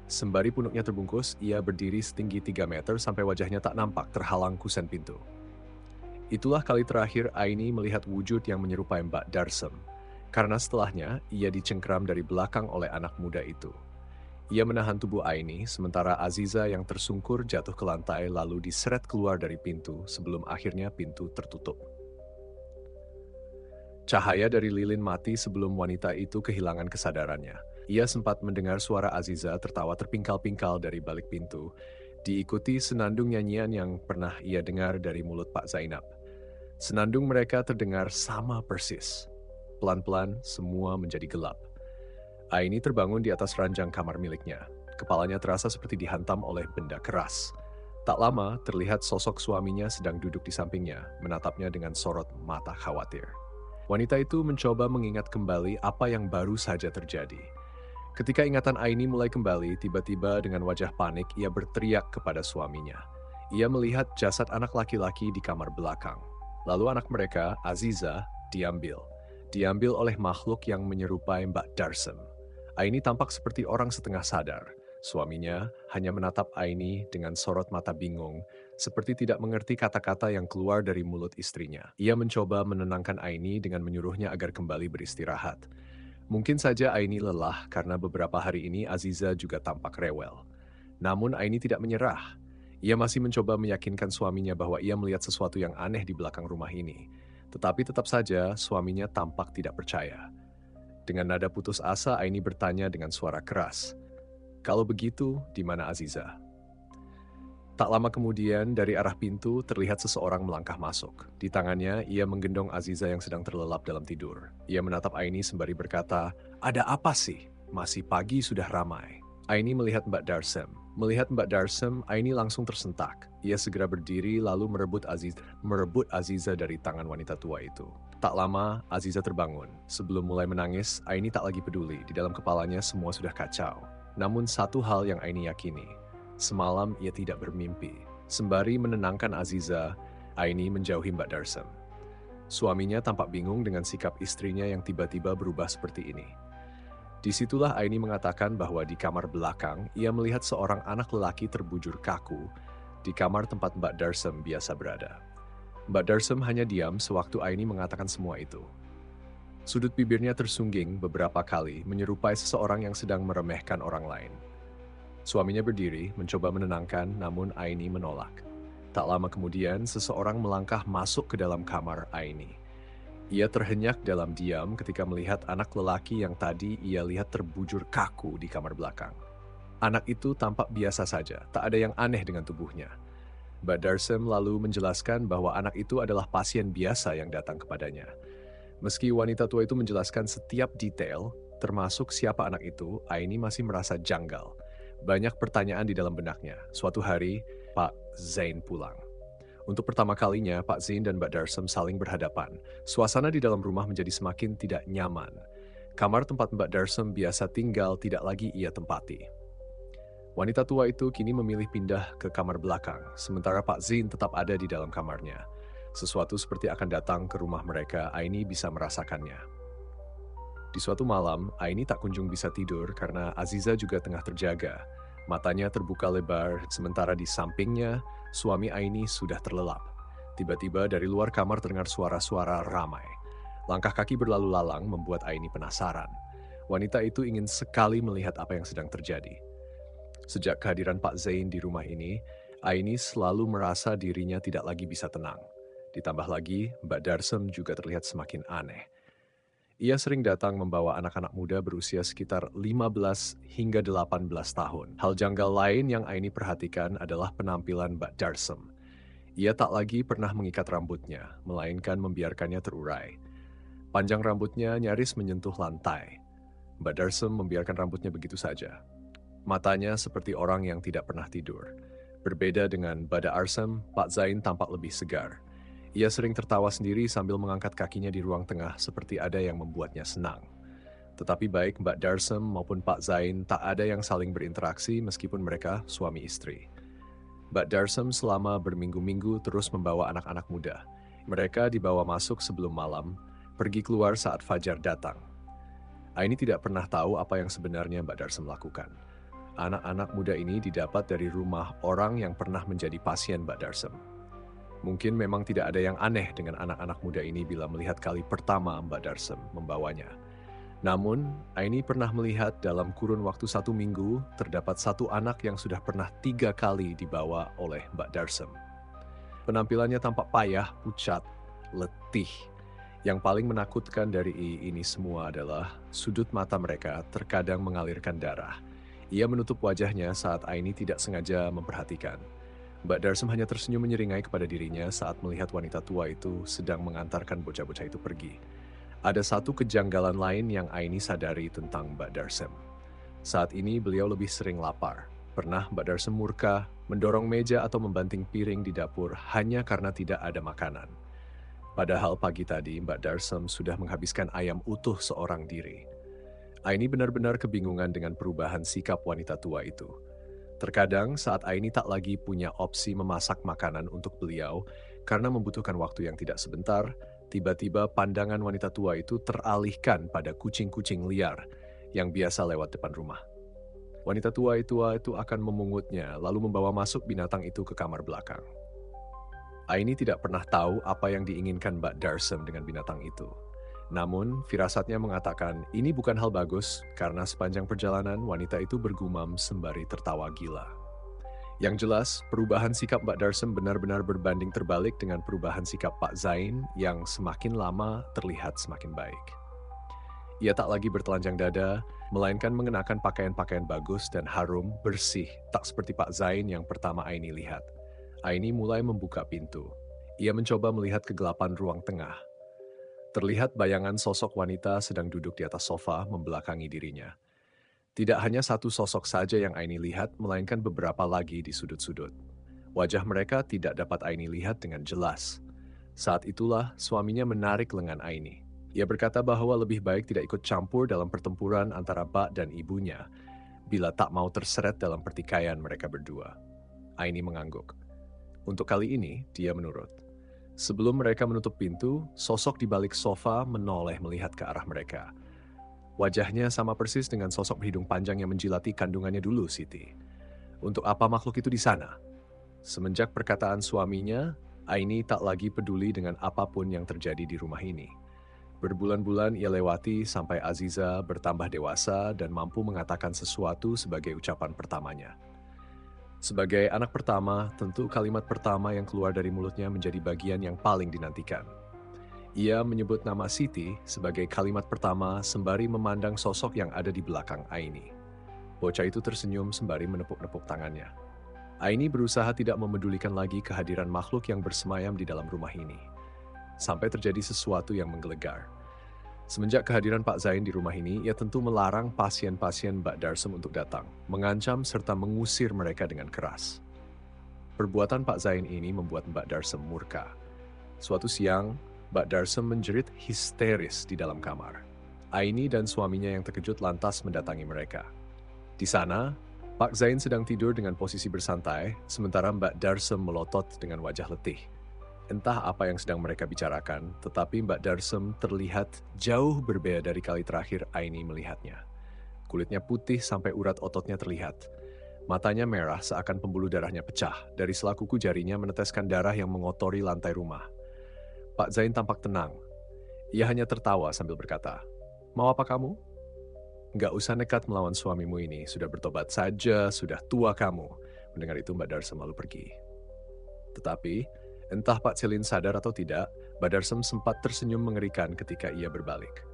Sembari punuknya terbungkus, ia berdiri setinggi 3 meter sampai wajahnya tak nampak terhalang kusen pintu. Itulah kali terakhir Aini melihat wujud yang menyerupai Mbak Darsem, karena setelahnya ia dicengkeram dari belakang oleh anak muda itu. Ia menahan tubuh Aini, sementara Aziza yang tersungkur jatuh ke lantai lalu diseret keluar dari pintu sebelum akhirnya pintu tertutup. Cahaya dari lilin mati sebelum wanita itu kehilangan kesadarannya. Ia sempat mendengar suara Aziza tertawa terpingkal-pingkal dari balik pintu, diikuti senandung nyanyian yang pernah ia dengar dari mulut Pak Zainab. Senandung mereka terdengar sama persis. Pelan-pelan, semua menjadi gelap. Aini terbangun di atas ranjang kamar miliknya. Kepalanya terasa seperti dihantam oleh benda keras. Tak lama, terlihat sosok suaminya sedang duduk di sampingnya, menatapnya dengan sorot mata khawatir. Wanita itu mencoba mengingat kembali apa yang baru saja terjadi. Ketika ingatan Aini mulai kembali, tiba-tiba dengan wajah panik ia berteriak kepada suaminya. Ia melihat jasad anak laki-laki di kamar belakang. Lalu anak mereka, Aziza, diambil. Diambil oleh makhluk yang menyerupai Mbak Darsem. Aini tampak seperti orang setengah sadar. Suaminya hanya menatap Aini dengan sorot mata bingung, seperti tidak mengerti kata-kata yang keluar dari mulut istrinya. Ia mencoba menenangkan Aini dengan menyuruhnya agar kembali beristirahat. Mungkin saja Aini lelah karena beberapa hari ini Aziza juga tampak rewel. Namun Aini tidak menyerah. Ia masih mencoba meyakinkan suaminya bahwa ia melihat sesuatu yang aneh di belakang rumah ini. Tetapi tetap saja suaminya tampak tidak percaya. Dengan nada putus asa, Aini bertanya dengan suara keras, "Kalau begitu, di mana Aziza?" Tak lama kemudian, dari arah pintu terlihat seseorang melangkah masuk. Di tangannya, ia menggendong Aziza yang sedang terlelap dalam tidur. Ia menatap Aini sembari berkata, "Ada apa sih? Masih pagi sudah ramai." Aini melihat Mbak Darsem. Melihat Mbak Darsem, Aini langsung tersentak. Ia segera berdiri lalu merebut Aziza dari tangan wanita tua itu. Tak lama, Aziza terbangun. Sebelum mulai menangis, Aini tak lagi peduli. Di dalam kepalanya semua sudah kacau. Namun satu hal yang Aini yakini, semalam ia tidak bermimpi. Sembari menenangkan Aziza, Aini menjauhi Mbak Darsem. Suaminya tampak bingung dengan sikap istrinya yang tiba-tiba berubah seperti ini. Disitulah Aini mengatakan bahwa di kamar belakang, ia melihat seorang anak lelaki terbujur kaku di kamar tempat Mbak Darsem biasa berada. Mbak Darsem hanya diam sewaktu Aini mengatakan semua itu. Sudut bibirnya tersungging beberapa kali menyerupai seseorang yang sedang meremehkan orang lain. Suaminya berdiri, mencoba menenangkan, namun Aini menolak. Tak lama kemudian, seseorang melangkah masuk ke dalam kamar Aini. Ia terhenyak dalam diam ketika melihat anak lelaki yang tadi ia lihat terbujur kaku di kamar belakang. Anak itu tampak biasa saja, tak ada yang aneh dengan tubuhnya. Mbak Darsem lalu menjelaskan bahwa anak itu adalah pasien biasa yang datang kepadanya. Meski wanita tua itu menjelaskan setiap detail, termasuk siapa anak itu, Aini masih merasa janggal. Banyak pertanyaan di dalam benaknya. Suatu hari, Pak Zain pulang. Untuk pertama kalinya, Pak Zain dan Mbak Darsem saling berhadapan. Suasana di dalam rumah menjadi semakin tidak nyaman. Kamar tempat Mbak Darsem biasa tinggal tidak lagi ia tempati. Wanita tua itu kini memilih pindah ke kamar belakang, sementara Pak Zain tetap ada di dalam kamarnya. Sesuatu seperti akan datang ke rumah mereka, Aini bisa merasakannya. Di suatu malam, Aini tak kunjung bisa tidur karena Aziza juga tengah terjaga. Matanya terbuka lebar, sementara di sampingnya, suami Aini sudah terlelap. Tiba-tiba dari luar kamar terdengar suara-suara ramai. Langkah kaki berlalu lalang membuat Aini penasaran. Wanita itu ingin sekali melihat apa yang sedang terjadi. Sejak kehadiran Pak Zain di rumah ini, Aini selalu merasa dirinya tidak lagi bisa tenang. Ditambah lagi, Mbak Darsem juga terlihat semakin aneh. Ia sering datang membawa anak-anak muda berusia sekitar 15 hingga 18 tahun. Hal janggal lain yang Aini perhatikan adalah penampilan Mbak Darsem. Ia tak lagi pernah mengikat rambutnya, melainkan membiarkannya terurai. Panjang rambutnya nyaris menyentuh lantai. Mbak Darsem membiarkan rambutnya begitu saja. Matanya seperti orang yang tidak pernah tidur. Berbeda dengan Bada Arsem, Pak Zain tampak lebih segar. Ia sering tertawa sendiri sambil mengangkat kakinya di ruang tengah seperti ada yang membuatnya senang. Tetapi baik Mbak Darsem maupun Pak Zain tak ada yang saling berinteraksi meskipun mereka suami istri. Mbak Darsem selama berminggu-minggu terus membawa anak-anak muda. Mereka dibawa masuk sebelum malam, pergi keluar saat fajar datang. Aini tidak pernah tahu apa yang sebenarnya Mbak Darsem lakukan. Anak-anak muda ini didapat dari rumah orang yang pernah menjadi pasien Mbak Darsem. Mungkin memang tidak ada yang aneh dengan anak-anak muda ini bila melihat kali pertama Mbak Darsem membawanya. Namun, Aini pernah melihat dalam kurun waktu 1 minggu, terdapat satu anak yang sudah pernah 3 kali dibawa oleh Mbak Darsem. Penampilannya tampak payah, pucat, letih. Yang paling menakutkan dari ini semua adalah sudut mata mereka terkadang mengalirkan darah. Ia menutup wajahnya saat Aini tidak sengaja memperhatikan. Mbak Darsem hanya tersenyum menyeringai kepada dirinya saat melihat wanita tua itu sedang mengantarkan bocah-bocah itu pergi. Ada satu kejanggalan lain yang Aini sadari tentang Mbak Darsem. Saat ini beliau lebih sering lapar. Pernah Mbak Darsem murka, mendorong meja atau membanting piring di dapur hanya karena tidak ada makanan. Padahal pagi tadi Mbak Darsem sudah menghabiskan ayam utuh seorang diri. Aini benar-benar kebingungan dengan perubahan sikap wanita tua itu. Terkadang saat Aini tak lagi punya opsi memasak makanan untuk beliau karena membutuhkan waktu yang tidak sebentar, tiba-tiba pandangan wanita tua itu teralihkan pada kucing-kucing liar yang biasa lewat depan rumah. Wanita tua itu akan memungutnya lalu membawa masuk binatang itu ke kamar belakang. Aini tidak pernah tahu apa yang diinginkan Mbak Darsem dengan binatang itu. Namun, firasatnya mengatakan ini bukan hal bagus karena sepanjang perjalanan wanita itu bergumam sembari tertawa gila. Yang jelas, perubahan sikap Mbak Darsem benar-benar berbanding terbalik dengan perubahan sikap Pak Zain yang semakin lama terlihat semakin baik. Ia tak lagi bertelanjang dada, melainkan mengenakan pakaian-pakaian bagus dan harum, bersih, tak seperti Pak Zain yang pertama Aini lihat. Aini mulai membuka pintu. Ia mencoba melihat kegelapan ruang tengah. Terlihat bayangan sosok wanita sedang duduk di atas sofa membelakangi dirinya. Tidak hanya satu sosok saja yang Aini lihat, melainkan beberapa lagi di sudut-sudut. Wajah mereka tidak dapat Aini lihat dengan jelas. Saat itulah suaminya menarik lengan Aini. Ia berkata bahwa lebih baik tidak ikut campur dalam pertempuran antara Bak dan ibunya bila tak mau terseret dalam pertikaian mereka berdua. Aini mengangguk. Untuk kali ini, dia menurut. Sebelum mereka menutup pintu, sosok di balik sofa menoleh melihat ke arah mereka. Wajahnya sama persis dengan sosok berhidung panjang yang menjilati kandungannya dulu, Siti. Untuk apa makhluk itu di sana? Semenjak perkataan suaminya, Aini tak lagi peduli dengan apapun yang terjadi di rumah ini. Berbulan-bulan ia lewati sampai Aziza bertambah dewasa dan mampu mengatakan sesuatu sebagai ucapan pertamanya. Sebagai anak pertama, tentu kalimat pertama yang keluar dari mulutnya menjadi bagian yang paling dinantikan. Ia menyebut nama Siti sebagai kalimat pertama sembari memandang sosok yang ada di belakang Aini. Bocah itu tersenyum sembari menepuk-nepuk tangannya. Aini berusaha tidak memedulikan lagi kehadiran makhluk yang bersemayam di dalam rumah ini. Sampai terjadi sesuatu yang menggelegar. Semenjak kehadiran Pak Zain di rumah ini, ia tentu melarang pasien-pasien Mbak Darsem untuk datang, mengancam serta mengusir mereka dengan keras. Perbuatan Pak Zain ini membuat Mbak Darsem murka. Suatu siang, Mbak Darsem menjerit histeris di dalam kamar. Aini dan suaminya yang terkejut lantas mendatangi mereka. Di sana, Pak Zain sedang tidur dengan posisi bersantai, sementara Mbak Darsem melotot dengan wajah letih. Entah apa yang sedang mereka bicarakan, tetapi Mbak Darsem terlihat jauh berbeda dari kali terakhir Aini melihatnya. Kulitnya putih sampai urat ototnya terlihat. Matanya merah seakan pembuluh darahnya pecah. Dari sela kuku jarinya meneteskan darah yang mengotori lantai rumah. Pak Zain tampak tenang. Ia hanya tertawa sambil berkata, "Mau apa kamu? Nggak usah nekat melawan suamimu ini. Sudah bertobat saja, sudah tua kamu." Mendengar itu Mbak Darsem lalu pergi. Tetapi entah Pak Celin sadar atau tidak, Mbak Darsem sempat tersenyum mengerikan ketika ia berbalik.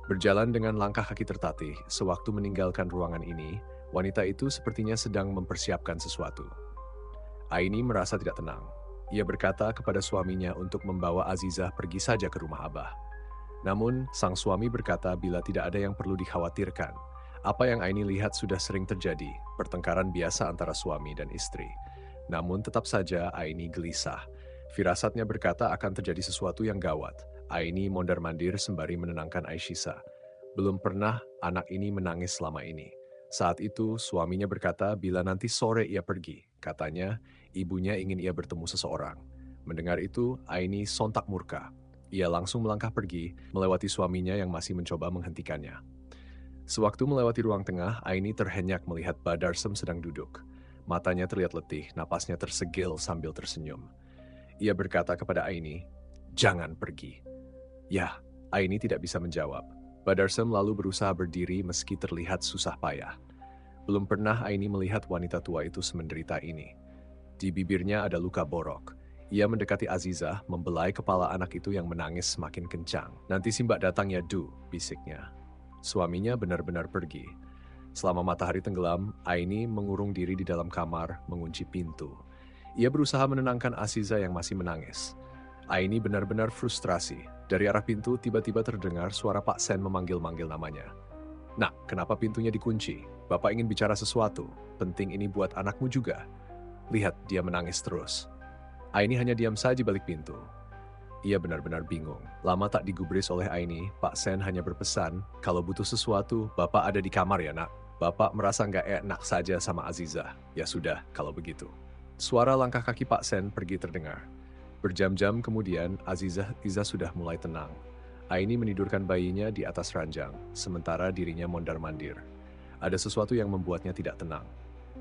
Berjalan dengan langkah kaki tertatih, sewaktu meninggalkan ruangan ini, wanita itu sepertinya sedang mempersiapkan sesuatu. Aini merasa tidak tenang. Ia berkata kepada suaminya untuk membawa Azizah pergi saja ke rumah Abah. Namun, sang suami berkata bila tidak ada yang perlu dikhawatirkan. Apa yang Aini lihat sudah sering terjadi, pertengkaran biasa antara suami dan istri. Namun tetap saja Aini gelisah. Firasatnya berkata akan terjadi sesuatu yang gawat. Aini mondar-mandir sembari menenangkan Aisyisa. Belum pernah anak ini menangis selama ini. Saat itu suaminya berkata bila nanti sore ia pergi. Katanya ibunya ingin ia bertemu seseorang. Mendengar itu Aini sontak murka. Ia langsung melangkah pergi melewati suaminya yang masih mencoba menghentikannya. Sewaktu melewati ruang tengah, Aini terhenyak melihat Mbak Darsem sedang duduk. Matanya terlihat letih, napasnya tersegil sambil tersenyum. Ia berkata kepada Aini, "Jangan pergi." Ya, Aini tidak bisa menjawab. Badarsem lalu berusaha berdiri meski terlihat susah payah. Belum pernah Aini melihat wanita tua itu semenderita ini. Di bibirnya ada luka borok. Ia mendekati Azizah, membelai kepala anak itu yang menangis semakin kencang. "Nanti si Mbak datang ya, Du," bisiknya. Suaminya benar-benar pergi. Selama matahari tenggelam, Aini mengurung diri di dalam kamar, mengunci pintu. Ia berusaha menenangkan Aziza yang masih menangis. Aini benar-benar frustrasi. Dari arah pintu, tiba-tiba terdengar suara Pak Sen memanggil-manggil namanya. "Nak, kenapa pintunya dikunci? Bapak ingin bicara sesuatu. Penting ini buat anakmu juga." Lihat, dia menangis terus. Aini hanya diam saja balik pintu. Ia benar-benar bingung. Lama tak digubris oleh Aini, Pak Sen hanya berpesan, "Kalau butuh sesuatu, Bapak ada di kamar ya, Nak." Bapak merasa nggak enak saja sama Aziza. Ya sudah, kalau begitu. Suara langkah kaki Pak Sen pergi terdengar. Berjam-jam kemudian, Aziza sudah mulai tenang. Aini menidurkan bayinya di atas ranjang, sementara dirinya mondar-mandir. Ada sesuatu yang membuatnya tidak tenang.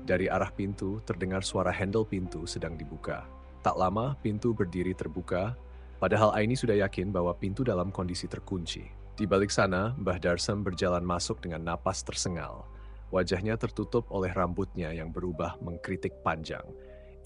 Dari arah pintu, terdengar suara handle pintu sedang dibuka. Tak lama, pintu berdiri terbuka, padahal Aini sudah yakin bahwa pintu dalam kondisi terkunci. Di balik sana, Mbah Darsem berjalan masuk dengan napas tersengal. Wajahnya tertutup oleh rambutnya yang berubah mengkritik panjang.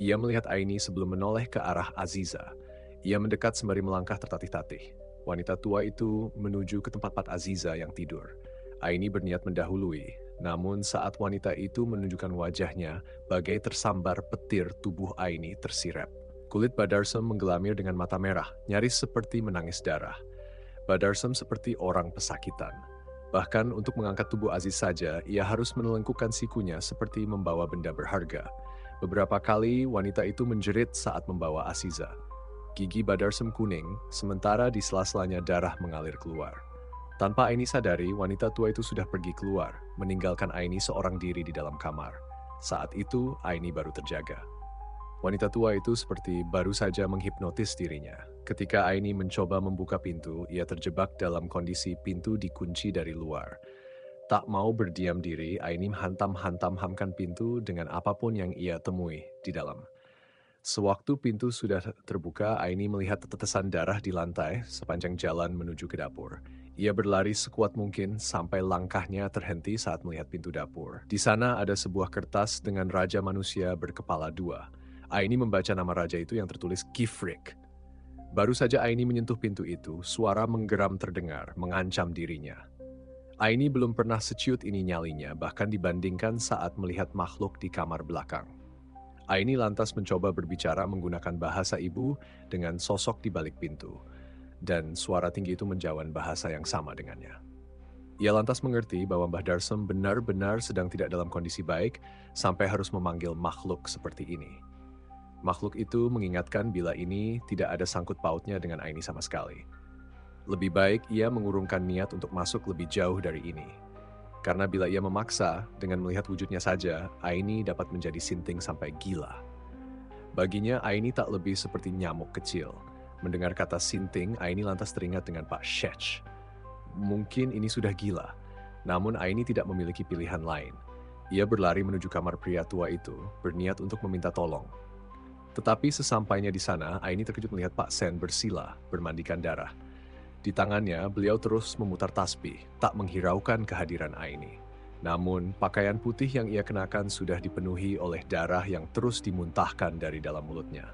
Ia melihat Aini sebelum menoleh ke arah Aziza. Ia mendekat sembari melangkah tertatih-tatih. Wanita tua itu menuju ke tempat Pat Aziza yang tidur. Aini berniat mendahului, namun saat wanita itu menunjukkan wajahnya, bagai tersambar petir tubuh Aini tersirep. Kulit Badarsem menggelamir dengan mata merah, nyaris seperti menangis darah. Badarsem seperti orang pesakitan. Bahkan untuk mengangkat tubuh Aziz saja, ia harus menelengkukkan sikunya seperti membawa benda berharga. Beberapa kali wanita itu menjerit saat membawa Aziza. Gigi Badarsem kuning, sementara di sela-selanya darah mengalir keluar. Tanpa Aini sadari, wanita tua itu sudah pergi keluar, meninggalkan Aini seorang diri di dalam kamar. Saat itu, Aini baru terjaga. Wanita tua itu seperti baru saja menghipnotis dirinya. Ketika Aini mencoba membuka pintu, ia terjebak dalam kondisi pintu dikunci dari luar. Tak mau berdiam diri, Aini menghantam-hamkan pintu dengan apapun yang ia temui di dalam. Sewaktu pintu sudah terbuka, Aini melihat tetesan darah di lantai sepanjang jalan menuju ke dapur. Ia berlari sekuat mungkin sampai langkahnya terhenti saat melihat pintu dapur. Di sana ada sebuah kertas dengan raja manusia berkepala dua. Aini membaca nama raja itu yang tertulis Kifrik. Baru saja Aini menyentuh pintu itu, suara menggeram terdengar, mengancam dirinya. Aini belum pernah seciut ini nyalinya, bahkan dibandingkan saat melihat makhluk di kamar belakang. Aini lantas mencoba berbicara menggunakan bahasa ibu dengan sosok di balik pintu, dan suara tinggi itu menjawab bahasa yang sama dengannya. Ia lantas mengerti bahwa Mbah Darsem benar-benar sedang tidak dalam kondisi baik sampai harus memanggil makhluk seperti ini. Makhluk itu mengingatkan bila ini tidak ada sangkut pautnya dengan Aini sama sekali. Lebih baik ia mengurungkan niat untuk masuk lebih jauh dari ini. Karena bila ia memaksa, dengan melihat wujudnya saja, Aini dapat menjadi sinting sampai gila. Baginya, Aini tak lebih seperti nyamuk kecil. Mendengar kata sinting, Aini lantas teringat dengan Pak Shech. Mungkin ini sudah gila, namun Aini tidak memiliki pilihan lain. Ia berlari menuju kamar pria tua itu, berniat untuk meminta tolong. Tetapi sesampainya di sana, Aini terkejut melihat Pak Sen bersila, bermandikan darah. Di tangannya, beliau terus memutar tasbih, tak menghiraukan kehadiran Aini. Namun, pakaian putih yang ia kenakan sudah dipenuhi oleh darah yang terus dimuntahkan dari dalam mulutnya.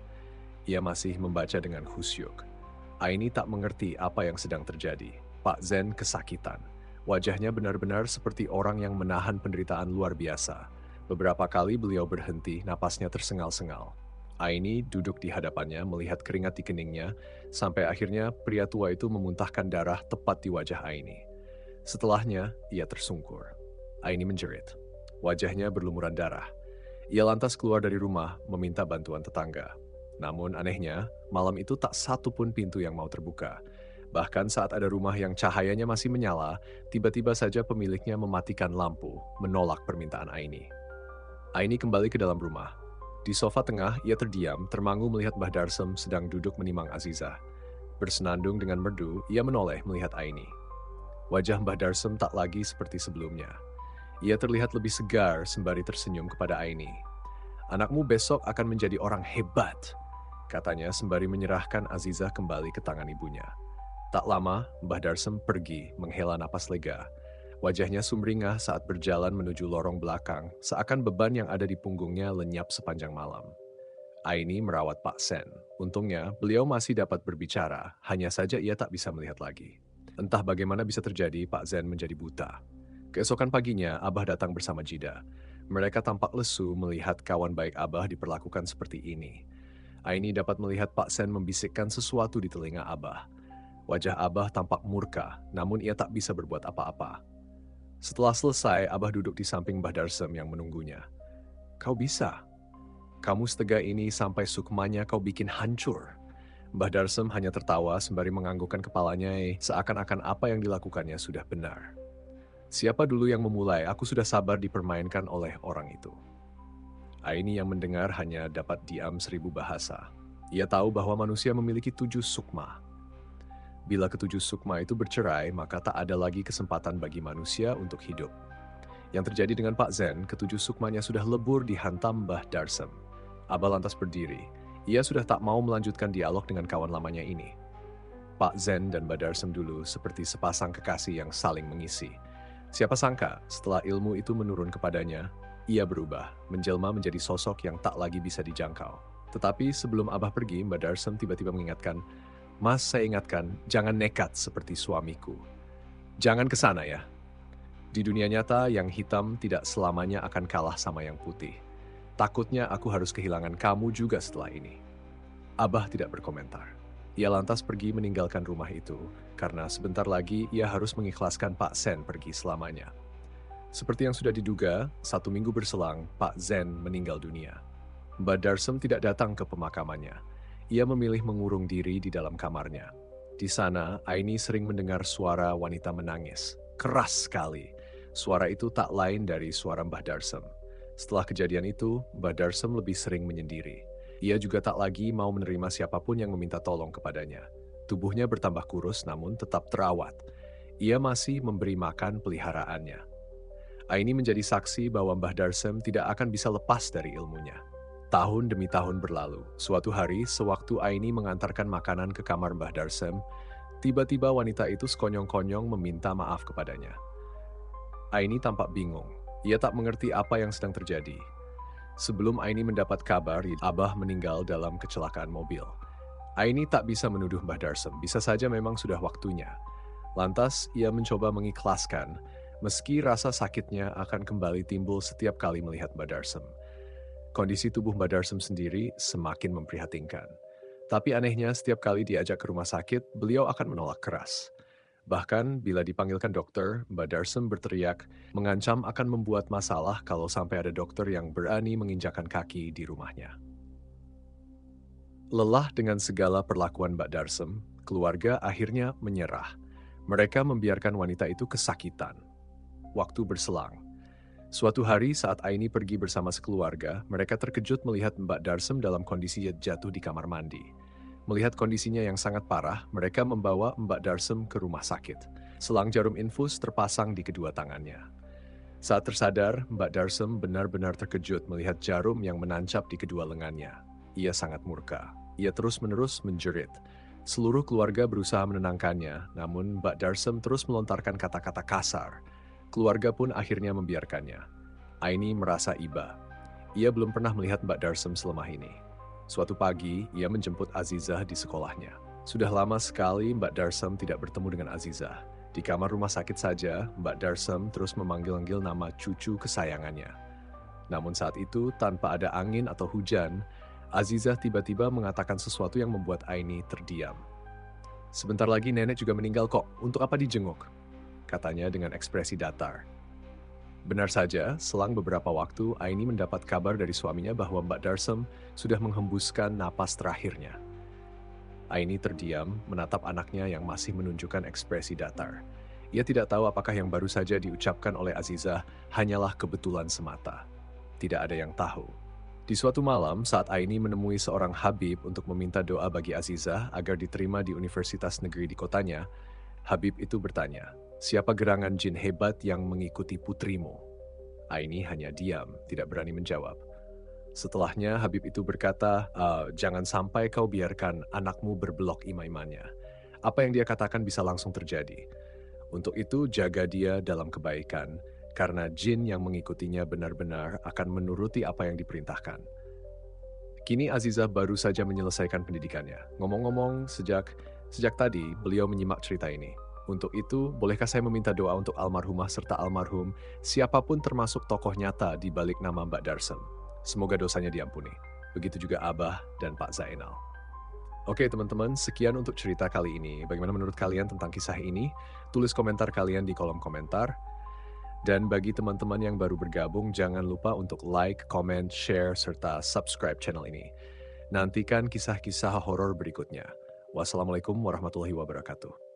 Ia masih membaca dengan khusyuk. Aini tak mengerti apa yang sedang terjadi. Pak Zen kesakitan. Wajahnya benar-benar seperti orang yang menahan penderitaan luar biasa. Beberapa kali beliau berhenti, napasnya tersengal-sengal. Aini duduk di hadapannya melihat keringat di keningnya, sampai akhirnya pria tua itu memuntahkan darah tepat di wajah Aini. Setelahnya, ia tersungkur. Aini menjerit. Wajahnya berlumuran darah. Ia lantas keluar dari rumah, meminta bantuan tetangga. Namun anehnya, malam itu tak satu pun pintu yang mau terbuka. Bahkan saat ada rumah yang cahayanya masih menyala, tiba-tiba saja pemiliknya mematikan lampu, menolak permintaan Aini. Aini kembali ke dalam rumah. Di sofa tengah, ia terdiam, termangu melihat Mbah Darsem sedang duduk menimang Azizah. Bersenandung dengan merdu, ia menoleh melihat Aini. Wajah Mbah Darsem tak lagi seperti sebelumnya. Ia terlihat lebih segar sembari tersenyum kepada Aini. "Anakmu besok akan menjadi orang hebat." katanya sembari menyerahkan Azizah kembali ke tangan ibunya. Tak lama, Mbah Darsem pergi menghela napas lega. Wajahnya sumringah saat berjalan menuju lorong belakang, seakan beban yang ada di punggungnya lenyap sepanjang malam. Aini merawat Pak Sen. Untungnya, beliau masih dapat berbicara, hanya saja ia tak bisa melihat lagi. Entah bagaimana bisa terjadi, Pak Zen menjadi buta. Keesokan paginya, Abah datang bersama Jida. Mereka tampak lesu melihat kawan baik Abah diperlakukan seperti ini. Aini dapat melihat Pak Sen membisikkan sesuatu di telinga Abah. Wajah Abah tampak murka, namun ia tak bisa berbuat apa-apa. Setelah selesai, Abah duduk di samping Mbah Darsem yang menunggunya. "Kau bisa. Kamu setega ini sampai sukmanya kau bikin hancur." Mbah Darsem hanya tertawa sembari menganggukkan kepalanya seakan-akan apa yang dilakukannya sudah benar. "Siapa dulu yang memulai, aku sudah sabar dipermainkan oleh orang itu." Aini yang mendengar hanya dapat diam 1000 bahasa. Ia tahu bahwa manusia memiliki 7 sukma. Bila ketujuh sukma itu bercerai, maka tak ada lagi kesempatan bagi manusia untuk hidup. Yang terjadi dengan Pak Zen, ketujuh sukmanya sudah lebur dihantam Mbah Darsem. Abah lantas berdiri. Ia sudah tak mau melanjutkan dialog dengan kawan lamanya ini. Pak Zen dan Mbah Darsem dulu seperti sepasang kekasih yang saling mengisi. Siapa sangka, setelah ilmu itu menurun kepadanya, ia berubah, menjelma menjadi sosok yang tak lagi bisa dijangkau. Tetapi sebelum Abah pergi, Mbah Darsem tiba-tiba mengingatkan, "Mas, saya ingatkan, jangan nekat seperti suamiku. Jangan ke sana ya. Di dunia nyata, yang hitam tidak selamanya akan kalah sama yang putih. Takutnya aku harus kehilangan kamu juga setelah ini." Abah tidak berkomentar. Ia lantas pergi meninggalkan rumah itu, karena sebentar lagi ia harus mengikhlaskan Pak Sen pergi selamanya. Seperti yang sudah diduga, 1 minggu berselang, Pak Zen meninggal dunia. Mbah Darsem tidak datang ke pemakamannya. Ia memilih mengurung diri di dalam kamarnya. Di sana, Aini sering mendengar suara wanita menangis. Keras sekali. Suara itu tak lain dari suara Mbah Darsem. Setelah kejadian itu, Mbah Darsem lebih sering menyendiri. Ia juga tak lagi mau menerima siapapun yang meminta tolong kepadanya. Tubuhnya bertambah kurus namun tetap terawat. Ia masih memberi makan peliharaannya. Aini menjadi saksi bahwa Mbah Darsem tidak akan bisa lepas dari ilmunya. Tahun demi tahun berlalu. Suatu hari, sewaktu Aini mengantarkan makanan ke kamar Mbah Darsem, tiba-tiba wanita itu sekonyong-konyong meminta maaf kepadanya. Aini tampak bingung. Ia tak mengerti apa yang sedang terjadi. Sebelum Aini mendapat kabar, Abah meninggal dalam kecelakaan mobil. Aini tak bisa menuduh Mbah Darsem, bisa saja memang sudah waktunya. Lantas, ia mencoba mengikhlaskan, meski rasa sakitnya akan kembali timbul setiap kali melihat Mbah Darsem. Kondisi tubuh Mbah Darsem sendiri semakin memprihatinkan. Tapi anehnya setiap kali diajak ke rumah sakit, beliau akan menolak keras. Bahkan bila dipanggilkan dokter, Mbah Darsem berteriak, mengancam akan membuat masalah kalau sampai ada dokter yang berani menginjakan kaki di rumahnya. Lelah dengan segala perlakuan Mbah Darsem, keluarga akhirnya menyerah. Mereka membiarkan wanita itu kesakitan. Waktu berselang. Suatu hari saat Aini pergi bersama sekeluarga, mereka terkejut melihat Mbak Darsem dalam kondisi jatuh di kamar mandi. Melihat kondisinya yang sangat parah, mereka membawa Mbak Darsem ke rumah sakit. Selang jarum infus terpasang di kedua tangannya. Saat tersadar, Mbak Darsem benar-benar terkejut melihat jarum yang menancap di kedua lengannya. Ia sangat murka. Ia terus-menerus menjerit. Seluruh keluarga berusaha menenangkannya, namun Mbak Darsem terus melontarkan kata-kata kasar. Keluarga pun akhirnya membiarkannya. Aini merasa iba. Ia belum pernah melihat Mbak Darsem selama ini. Suatu pagi, ia menjemput Azizah di sekolahnya. Sudah lama sekali Mbak Darsem tidak bertemu dengan Azizah. Di kamar rumah sakit saja, Mbak Darsem terus memanggil-manggil nama cucu kesayangannya. Namun saat itu, tanpa ada angin atau hujan, Azizah tiba-tiba mengatakan sesuatu yang membuat Aini terdiam. "Sebentar lagi nenek juga meninggal kok, untuk apa dijenguk?" katanya dengan ekspresi datar. Benar saja, selang beberapa waktu, Aini mendapat kabar dari suaminya bahwa Mbak Darsem sudah menghembuskan napas terakhirnya. Aini terdiam, menatap anaknya yang masih menunjukkan ekspresi datar. Ia tidak tahu apakah yang baru saja diucapkan oleh Azizah hanyalah kebetulan semata. Tidak ada yang tahu. Di suatu malam, saat Aini menemui seorang Habib untuk meminta doa bagi Azizah agar diterima di universitas negeri di kotanya, Habib itu bertanya, "Siapa gerangan jin hebat yang mengikuti putrimu?" Aini hanya diam, tidak berani menjawab. Setelahnya Habib itu berkata, jangan sampai kau biarkan anakmu berbelok imai-imannya. Apa yang dia katakan bisa langsung terjadi. Untuk itu jaga dia dalam kebaikan, karena jin yang mengikutinya benar-benar akan menuruti apa yang diperintahkan. Kini Aziza baru saja menyelesaikan pendidikannya. Ngomong-ngomong, sejak tadi beliau menyimak cerita ini. Untuk itu, bolehkah saya meminta doa untuk almarhumah serta almarhum, siapapun termasuk tokoh nyata di balik nama Mbak Darsem. Semoga dosanya diampuni. Begitu juga Abah dan Pak Zainal. Oke teman-teman, sekian untuk cerita kali ini. Bagaimana menurut kalian tentang kisah ini? Tulis komentar kalian di kolom komentar. Dan bagi teman-teman yang baru bergabung, jangan lupa untuk like, comment, share, serta subscribe channel ini. Nantikan kisah-kisah horor berikutnya. Wassalamualaikum warahmatullahi wabarakatuh.